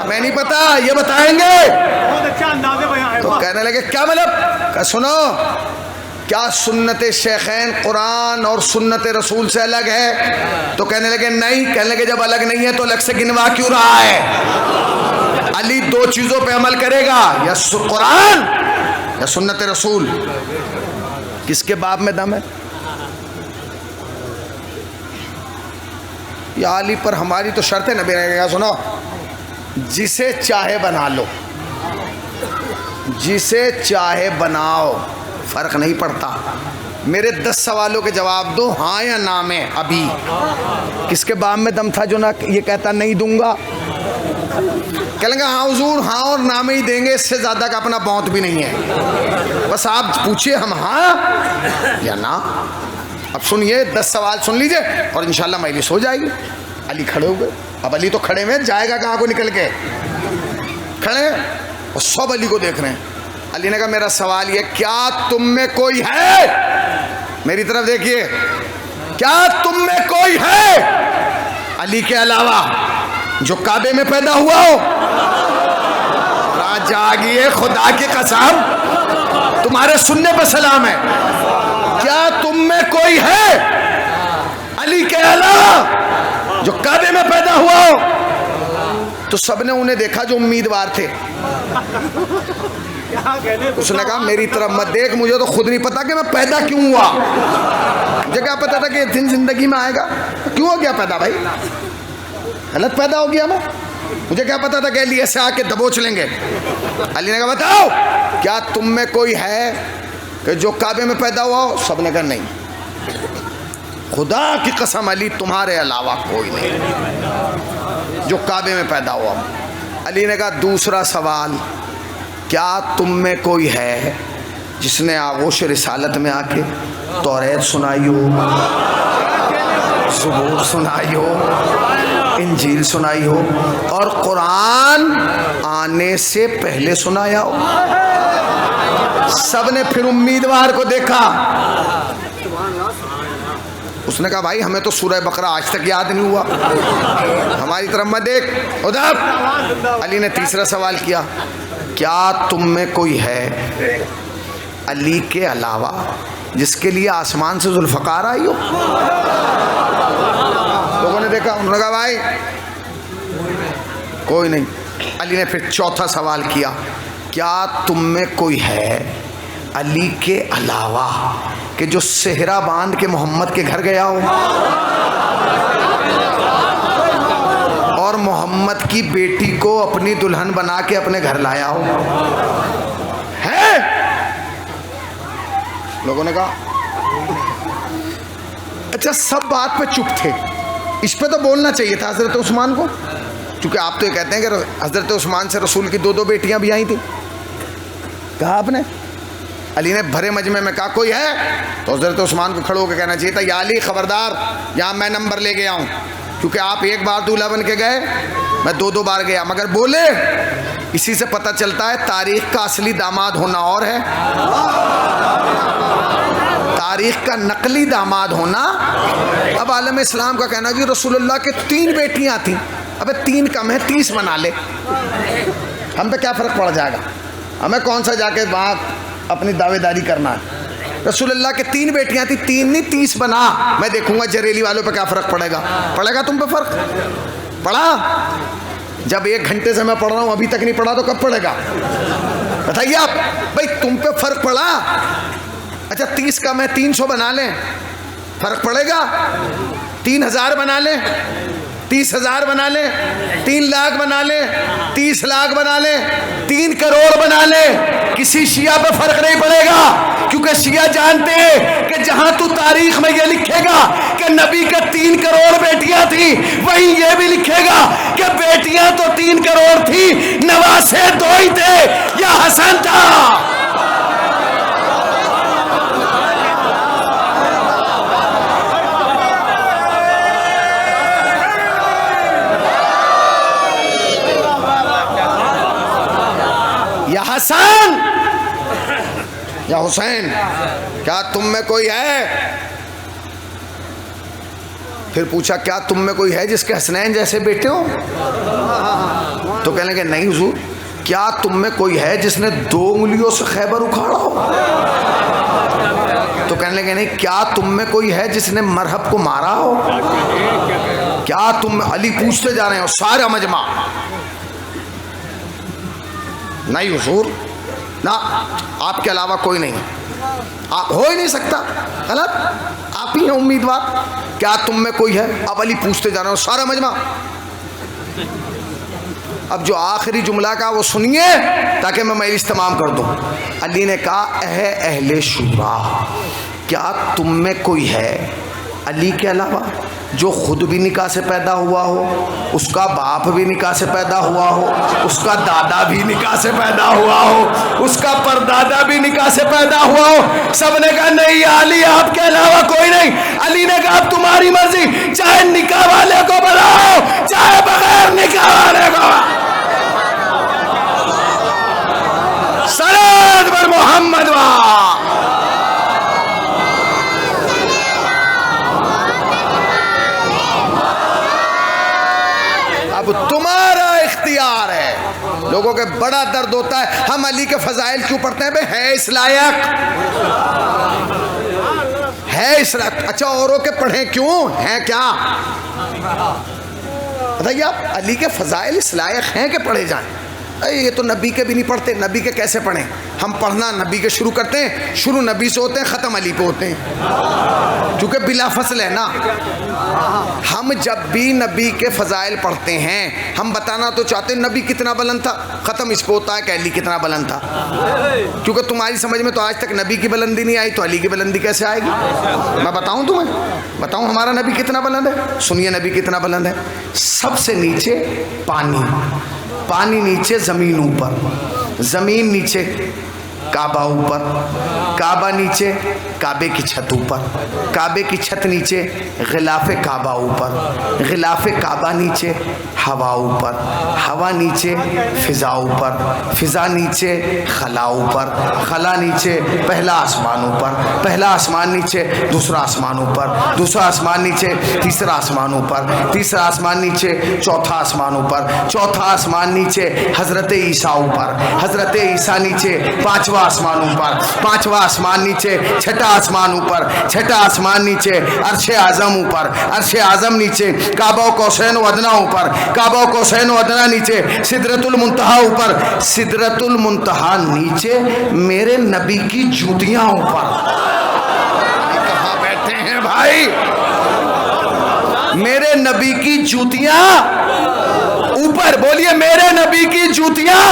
ہمیں نہیں پتا، یہ بتائیں گے۔ تو کہنے لگے کیا مطلب؟ کہ سنو، کیا سنت شیخین قرآن اور سنت رسول سے الگ ہے؟ تو کہنے لگے نہیں۔ کہنے لگے جب الگ نہیں ہے تو الگ سے گنوا کیوں رہا ہے؟ علی 2 چیزوں پہ عمل کرے گا، یا قرآن یا سنت رسول۔ کس کے باب میں دم ہے؟ یا علی پر ہماری تو شرط ہے، نبی نے کہا سنو، جسے چاہے بنا لو، جسے چاہے بناؤ، فرق نہیں پڑتا، میرے 10 سوالوں کے جواب دو، ہاں یا نہ میں ابھی۔ کس کے بام میں دم تھا جو نہ یہ کہتا نہیں دوں گا؟ کہیں گے ہاں حضور ہاں اور نہ میں ہی دیں گے، اس سے زیادہ کا اپنا بہت بھی نہیں ہے، بس آپ پوچھئے ہم ہاں یا نہ۔ اب سنیے 10 سوال سن لیجئے اور انشاءاللہ مجلس ہو جائے گی۔ علی کھڑے ہو گئے، اب علی تو کھڑے میں جائے گا کہاں کو نکل کے، کھڑے اور سب علی کو دیکھ رہے ہیں۔ علی نے کہا میرا سوال یہ، کیا تم میں کوئی ہے، میری طرف دیکھیے، کیا تم میں کوئی ہے علی کے علاوہ جو کعبے میں پیدا ہوا ہو؟ راج جاگیے، خدا کی قسم تمہارے سننے پہ سلام ہے، کیا تم میں کوئی ہے علی کے علاوہ جو کعبے میں پیدا ہوا ہو؟ تو سب نے انہیں دیکھا جو امیدوار تھے۔ اس نے کہا میری طرف مت دیکھ، مجھے تو خود نہیں پتا کہ میں پیدا کیوں ہوا، مجھے کیا پتا تھا کہ یہ دن زندگی میں آئے گا، کیوں ہو گیا پیدا بھائی، غلط پیدا ہو گیا میں، مجھے کیا پتا تھا کہ علی ایسے آ کے دبوچ لیں گے۔ علی نے کہا بتاؤ کیا تم میں کوئی ہے کہ جو کعبے میں پیدا ہوا ہو؟ سب نے کہا نہیں، خدا کی قسم علی تمہارے علاوہ کوئی نہیں جو کعبے میں پیدا ہوا ہو۔ علی نے کہا دوسرا سوال، کیا تم میں کوئی ہے جس نے آغوش رسالت میں آ کے توریت سنائی ہو، زبور سنائی ہو، انجیل سنائی ہو اور قرآن آنے سے پہلے سنایا ہو؟ سب نے پھر امیدوار کو دیکھا، اس نے کہا بھائی ہمیں تو سورہ بقرہ آج تک یاد نہیں ہوا، ہماری طرف مت دیکھ ادھر۔ علی نے تیسرا سوال کیا، کیا تم میں کوئی ہے علی کے علاوہ جس کے لیے آسمان سے ذوالفقار آئی ہو؟ لوگوں نے دیکھا، انہوں نے کہا بھائی کوئی نہیں۔ علی نے پھر چوتھا سوال کیا، کیا تم میں کوئی ہے علی کے علاوہ کہ جو صحرا باندھ کے محمد کے گھر گیا ہو اور محمد کی بیٹی کو اپنی دلہن بنا کے اپنے گھر لایا ہو؟ ہے؟ لوگوں نے کہا اچھا سب بات پہ چپ تھے، اس پہ تو بولنا چاہیے تھا حضرت عثمان کو، کیونکہ آپ تو یہ کہتے ہیں کہ حضرت عثمان سے رسول کی 2 بیٹیاں بھی آئی تھیں، کہا آپ نے؟ علی نے بھرے مجمع میں کہا کوئی ہے؟ تو حضرت عثمان کو کھڑے ہو کے کہنا چاہیے تھا یا علی خبردار، یہاں میں نمبر لے گیا ہوں، کیونکہ آپ ایک بار دولہا بن کے گئے، میں 2 بار گیا، مگر بولے اسی سے پتہ چلتا ہے تاریخ کا اصلی داماد ہونا اور ہے، تاریخ کا نقلی داماد ہونا۔ اب عالم اسلام کا کہنا جی رسول اللہ کے 3 بیٹیاں تھیں، ابے 3 کم ہے 30 بنا لے، ہم پہ کیا فرق پڑ جائے گا، ہمیں کون سا جا کے وہاں اپنی دعوے داری کرنا ہے۔ رسول اللہ کے 3 بیٹیاں تھیں، 3 نہیں 30 بنا، میں دیکھوں گا جریلی والوں پہ کیا فرق پڑے گا، پڑے گا تم پہ فرق؟ پڑا؟ جب 1 گھنٹے سے میں پڑھ رہا ہوں ابھی تک نہیں پڑھا تو کب پڑے گا بتائیے آپ؟ بھائی تم پہ فرق پڑا؟ اچھا 30 کم ہے 300 بنا لیں، فرق پڑے گا؟ 3000 بنا لیں، 30,000 بنا لیں، 3 لاکھ بنا لیں، 30 لاکھ بنا لیں، 3 کروڑ بنا لیں، کسی شیعہ پہ فرق نہیں پڑے گا، کیونکہ شیعہ جانتے ہیں کہ جہاں تو تاریخ میں یہ لکھے گا کہ نبی کا 3 کروڑ بیٹیاں تھیں، وہیں یہ بھی لکھے گا کہ بیٹیاں تو 3 کروڑ تھی، نواسے 2 ہی تھے یا حسن تھا۔ یا حسن یا حسین، کیا تم میں کوئی ہے؟ پھر پوچھا کیا تم میں کوئی ہے جس کے حسنین جیسے بیٹے ہو؟ تو کہنے لگے نہیں حضور۔ کیا تم میں کوئی ہے جس نے 2 انگلیوں سے خیبر اکھاڑا ہو؟ تو کہنے لگے نہیں۔ کیا تم میں کوئی ہے جس نے مرہب کو مارا ہو؟ کیا تم؟ علی پوچھتے جا رہے ہو سارا مجمع، نہیں حضور، نہ آپ کے علاوہ کوئی نہیں، آپ ہو ہی نہیں سکتا، غلط، آپ ہی ہیں امیدوار۔ کیا تم میں کوئی ہے؟ اب علی پوچھتے جا رہے ہو سارا مجمع۔ اب جو آخری جملہ کا وہ سنیے تاکہ میں مجلس تمام کر دوں۔ علی نے کہا اے اہل شورا، کیا تم میں کوئی ہے علی کے علاوہ جو خود بھی نکاح سے پیدا ہوا ہو، اس کا باپ بھی نکاح سے پیدا ہوا ہو، اس کا دادا بھی نکاح سے پیدا ہوا ہو، اس کا پردادا بھی نکاح سے پیدا ہوا ہو؟ سب نے کہا نہیں یا علی، آپ کے علاوہ کوئی نہیں۔ علی نے کہا اب تمہاری مرضی، چاہے نکاح والے کو بلاؤ چاہے بغیر نکاح والے کو۔ صلوات بر محمد اب تمہارا اختیار ہے۔ لوگوں کے بڑا درد ہوتا ہے ہم علی کے فضائل کیوں پڑھتے ہیں؟ بے ہے اس لائق، ہے اس لائق۔ اچھا اوروں کے پڑھیں کیوں؟ ہیں کیا؟ بتائیے آپ، علی کے فضائل اس لائق ہیں کہ پڑھے جائیں؟ یہ تو نبی کے بھی نہیں پڑھتے، نبی کے کیسے پڑھیں؟ ہم پڑھنا نبی کے شروع کرتے ہیں، شروع نبی سے ہوتے ہیں، ختم علی پہ ہوتے ہیں، کیونکہ بلا فصل ہے نا۔ ہم جب بھی نبی کے فضائل پڑھتے ہیں ہم بتانا تو چاہتے ہیں نبی کتنا بلند تھا، ختم اس پہ ہوتا ہے کہ علی کتنا بلند تھا، کیونکہ تمہاری سمجھ میں تو آج تک نبی کی بلندی نہیں آئی، تو علی کی بلندی کیسے آئے گی؟ میں بتاؤں تمہیں، بتاؤں ہمارا نبی کتنا بلند ہے؟ سنیے نبی کتنا بلند ہے۔ سب سے نیچے پانی، پانی نیچے، زمین اوپر، زمین نیچے، کعبہ اوپر، کعبہ نیچے، کعبے کی چھت اوپر، کعبے کی چھت نیچے، غلاف کعبہ اوپر، غلاف کعبہ نیچے، ہوا اوپر، ہوا نیچے، فضا اوپر، فضا نیچے، خلا اوپر، خلا نیچے، پہلا آسمان اوپر، پہلا آسمان نیچے، دوسرا آسمان اوپر، دوسرا آسمان نیچے، تیسرا آسمان اوپر، تیسرا آسمان نیچے، چوتھا آسمان اوپر، چوتھا آسمان نیچے، حضرت عیسیٰ اوپر، حضرت عیسیٰ نیچے، پانچواں آسمان اوپر، پانچواں آسمان نیچے، چھٹا آسمان اوپر، چھٹا آسمان نیچے، عرش اعظم اوپر، عرش اعظم نیچے، کعبہ قوسین و ادنیٰ اوپر، کعبہ قوسین و ادنیٰ نیچے، سدرۃ المنتہا اوپر، سدرۃ المنتہا نیچے، میرے نبی کی جوتیاں اوپر۔ کہاں بیٹھے ہیں بھائی؟ میرے نبی کی جوتیاں اوپر، بولیے میرے نبی کی جوتیاں،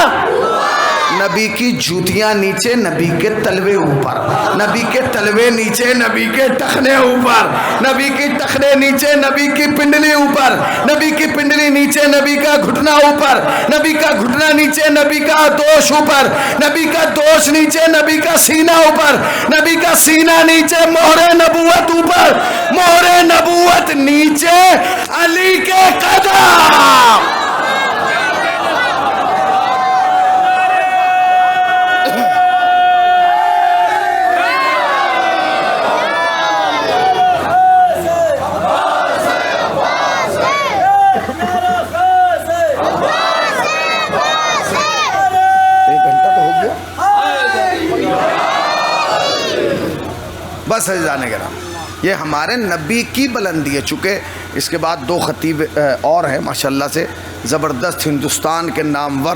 نبی کی جوتیاں نیچے، نبی کے تلوے اوپر، نبی کے تلوے نیچے، نبی کے ٹخنے اوپر، نبی کی ٹخنے نیچے، نبی کی پنڈلی اوپر، نبی کی پنڈلی نیچے، نبی کا گھٹنا اوپر، نبی کا گھٹنا نیچے، نبی کا دوش اوپر، نبی کا دوش نیچے، نبی کا سینہ اوپر، نبی کا سینہ نیچے، مہر نبوت اوپر، مہر نبوت نیچے، علی کے قدم۔ بس عزیزان کرام، یہ ہمارے نبی کی بلندی ہے۔ چونکہ اس کے بعد دو خطیب اور ہیں ماشاءاللہ سے زبردست، ہندوستان کے نامور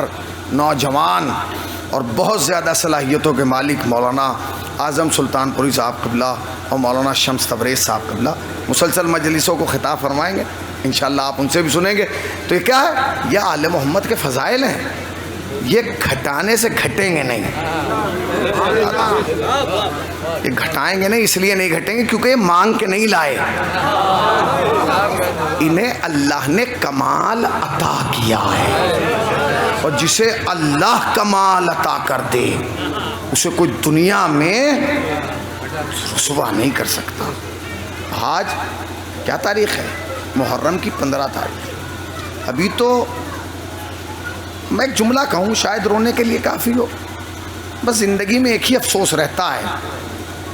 نوجوان اور بہت زیادہ صلاحیتوں کے مالک مولانا اعظم سلطان پوری صاحب قبلہ اور مولانا شمس تبریز صاحب قبلہ مسلسل مجلسوں کو خطاب فرمائیں گے، انشاءاللہ آپ ان سے بھی سنیں گے۔ تو یہ کیا ہے؟ یہ آل محمد کے فضائل ہیں، یہ گھٹانے سے گھٹیں گے نہیں، یہ گھٹائیں گے نہیں، اس لیے نہیں گھٹیں گے کیونکہ یہ مانگ کے نہیں لائے، انہیں اللہ نے کمال عطا کیا ہے، اور جسے اللہ کمال عطا کر دے اسے کوئی دنیا میں رسوا نہیں کر سکتا۔ آج کیا تاریخ ہے؟ محرم کی 15 تاریخ۔ ابھی تو میں ایک جملہ کہوں شاید رونے کے لیے کافی ہو، بس زندگی میں ایک ہی افسوس رہتا ہے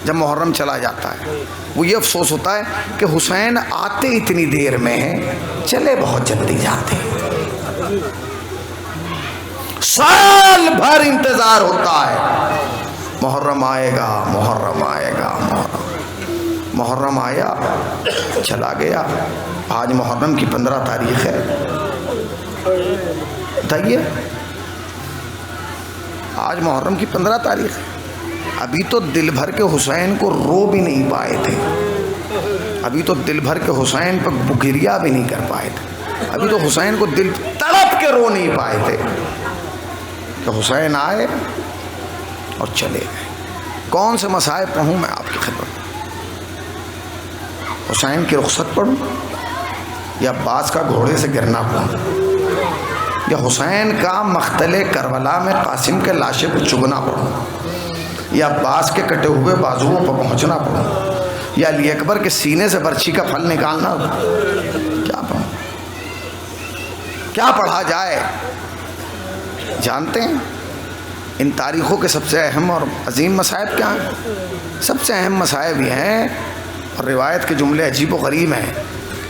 جب محرم چلا جاتا ہے، وہ یہ افسوس ہوتا ہے کہ حسین آتے اتنی دیر میں ہیں، چلے بہت جلدی جاتے۔ سال بھر انتظار ہوتا ہے، محرم آئے گا، محرم آئے گا، محرم آیا، چلا گیا۔ آج محرم کی 15 تاریخ ہے، بتائیے آج محرم کی 15 تاریخ ہے، ابھی تو دل بھر کے حسین کو رو بھی نہیں پائے تھے، ابھی تو دل بھر کے حسین پر بگریا بھی نہیں کر پائے تھے، ابھی تو حسین کو دل تڑپ کے رو نہیں پائے تھے کہ حسین آئے اور چلے گئے۔ کون سے مصائب پڑھوں میں آپ کی خدمت؟ حسین کی رخصت پڑھوں یا عباس کا گھوڑے سے گرنا پڑھوں یا حسین کا مقتل کربلا میں قاسم کے لاشے پہ چگنا پڑھوں یا عباس کے کٹے ہوئے بازوؤں پر پہنچنا پڑھوں یا علی اکبر کے سینے سے برچھی کا پھل نکالنا ہو؟ کیا پڑھوں؟ کیا پڑھا جائے؟ جانتے ہیں ان تاریخوں کے سب سے اہم اور عظیم مصائب کیا ہیں؟ سب سے اہم مصائب یہ ہیں، اور روایت کے جملے عجیب و غریب ہیں۔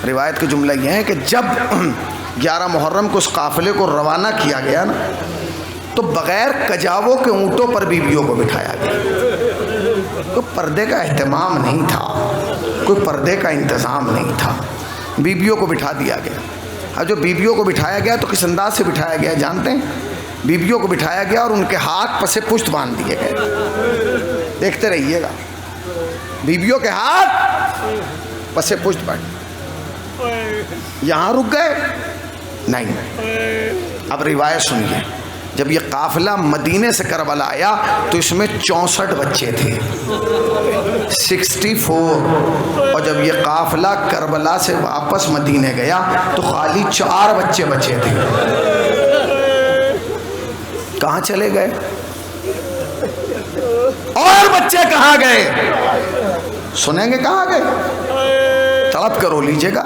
روایت کے جملہ یہ ہیں کہ جب 11 محرم کو اس قافلے کو روانہ کیا گیا نا، تو بغیر کجاووں کے اونٹوں پر بیویوں کو بٹھایا گیا۔ کوئی پردے کا اہتمام نہیں تھا، کوئی پردے کا انتظام نہیں تھا، بیویوں کو بٹھا دیا گیا۔ اور جو بیویوں کو بٹھایا گیا تو کس انداز سے بٹھایا گیا جانتے ہیں؟ بیویوں کو بٹھایا گیا اور ان کے ہاتھ پسے پشت باندھ دیے گئے۔ دیکھتے رہیے گا، بیویوں کے ہاتھ پسے پشت باندھ۔ یہاں رک گئے؟ نہیں۔ اب روایت سنیے، جب یہ قافلہ مدینے سے کربلا آیا تو اس میں 64 بچے تھے، 64۔ اور جب یہ قافلہ کربلا سے واپس مدینے گیا تو خالی 4 بچے بچے تھے۔ کہاں چلے گئے؟ اور بچے کہاں گئے؟ سنیں گے کہاں گئے؟ تڑپ کر رو لیجیے گا،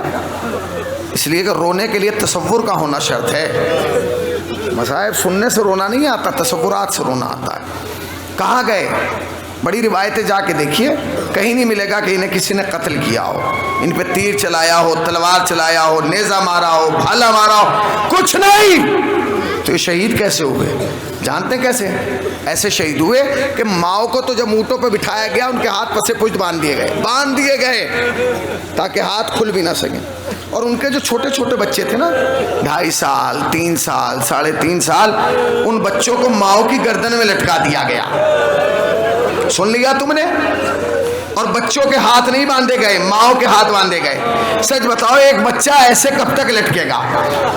اس لیے کہ رونے کے لیے تصور کا ہونا شرط ہے۔ مصائب سننے سے رونا نہیں آتا، تصورات سے رونا آتا ہے۔ کہاں گئے؟ بڑی روایتیں جا کے دیکھیے، کہیں نہیں ملے گا کہ انہیں کسی نے قتل کیا ہو، ان پہ تیر چلایا ہو، تلوار چلایا ہو، نیزہ مارا ہو، بھالا مارا ہو، کچھ نہیں۔ تو یہ شہید کیسے ہوئے؟ جانتے کیسے؟ ایسے شہید ہوئے کہ ماؤں کو تو جب اونٹوں پہ بٹھایا گیا ان کے ہاتھ پسے پشت باندھ دیے گئے تاکہ ہاتھ کھل بھی نہ سکیں۔ اور ان کے جو چھوٹے چھوٹے بچے تھے نا، 2.5 سال، 3 سال، 3.5 سال، ان بچوں کو ماؤں کی گردن میں لٹکا دیا گیا۔ سن لیا تم نے؟ اور بچوں کے ہاتھ نہیں باندھے گئے، ماؤں کے ہاتھ باندھے گئے۔ سچ بتاؤ ایک بچہ ایسے کب تک لٹکے گا؟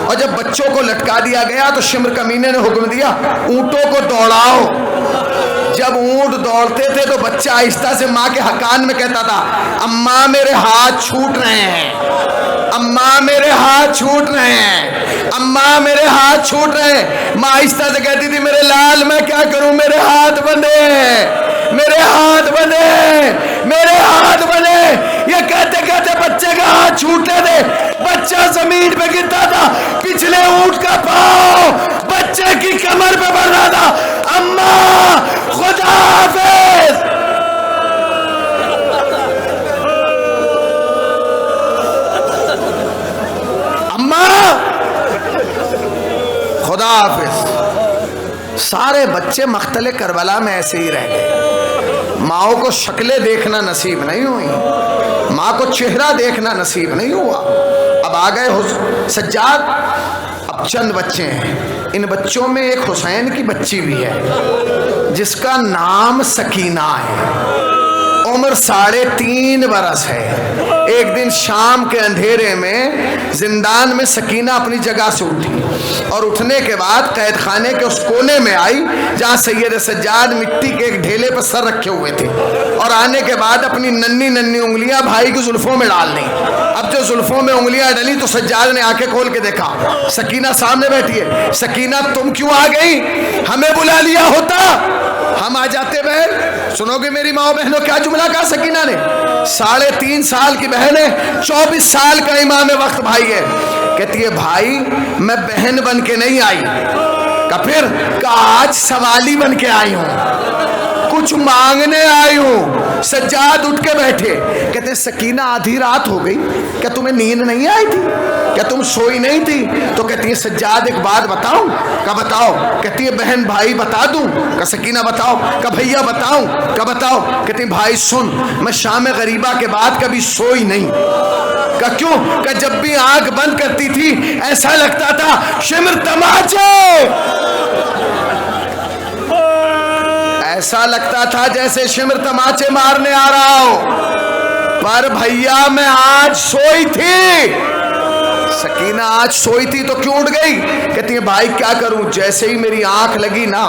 اور جب بچوں کو لٹکا دیا گیا تو شمر کمینے نے حکم دیا اونٹوں کو دوڑاؤ۔ جب اونٹ دوڑتے تھے تو بچہ آہستہ سے ماں کے کان میں کہتا تھا، اماں میرے ہاتھ چھوٹ رہے ہیں، اماں میرے ہاتھ چھوٹ رہے ہیں، اماں میرے ہاتھ چھوٹ رہے ہیں۔ ماں آہستہ سے کہتی تھی، میرے لال میں کیا کروں، میرے ہاتھ بندھے، میرے ہاتھ بندھے، میرے ہاتھ بندھے۔ یہ کہتے کہتے بچے کا ہاتھ چھوٹتے تھے، بچہ زمین پہ گرتا تھا، پچھلے اونٹ کا پاؤں بچے کی کمر پہ بڑھ رہا تھا۔ اماں خدا حافظ۔ اماں خدا حافظ۔ سارے بچے مقتل کربلا میں ایسے ہی رہ گئے۔ ماؤں کو شکلیں دیکھنا نصیب نہیں ہوئی، ماں کو چہرہ دیکھنا نصیب نہیں ہوا۔ اب آ گئے سجاد، اب چند بچے ہیں، ان بچوں میں ایک حسین کی بچی بھی ہے جس کا نام سکینہ ہے، عمر 3.5 برس ہے۔ ایک دن شام کے اندھیرے میں زندان میں سکینہ اپنی جگہ سے اٹھی اور اٹھنے کے بعد قید خانے کے اس کونے میں آئی جہاں سید سجاد مٹی کے ایک ڈھیلے پر سر رکھے ہوئے تھے، اور آنے کے بعد اپنی ننھی ننھی انگلیاں بھائی کی زلفوں میں ڈال دیں۔ اب جو زلفوں میں انگلیاں ڈلی تو سجاد نے آنکھیں کھول کے دیکھا، سکینہ سامنے بیٹھی ہے۔ سکینہ تم کیوں آ گئی؟ ہمیں بلا لیا ہوتا ہم آ جاتے۔ بہن سنو گے میری ماں بہنوں کیا جملہ کہا سکینہ نے؟ 3.5 سال کی بہن ہے، 24 سال کا امام وقت بھائی ہے۔ کہتی ہے بھائی میں بہن بن کے نہیں آئی، پھر آج سوالی بن کے آئی ہوں، کچھ مانگنے آئی ہوں۔ سجاد اٹھ کے بیٹھے، کہتے ہیں سکینہ آدھی رات ہو گئی، کیا تمہیں نیند نہیں آئی تھی؟ کیا تم سوئی نہیں تھی؟ تو کہتی ہے سجاد ایک بات بتاؤں؟ کیا بتاؤ؟ کہتی ہے بہن بھائی بتا دوں؟ کہ سکینہ بتاؤ؟ کہ بھیا بتاؤں؟ کہ بتاؤ؟ کہتی ہے بھائی سن، میں شام غریبہ کے بعد کبھی سوئی نہیں۔ کہ کیوں؟ کہ جب بھی آنکھ بند کرتی تھی ایسا لگتا تھا شمر تماچے، ایسا لگتا تھا جیسے شمر تماچے مارنے آ رہا ہو، پر بھیا میں آج سوئی تھی۔ سکینہ آج سوئی تھی تو کیوں اٹھ گئی؟ کہتی ہے بھائی کیا کروں، جیسے ہی میری آنکھ لگی نا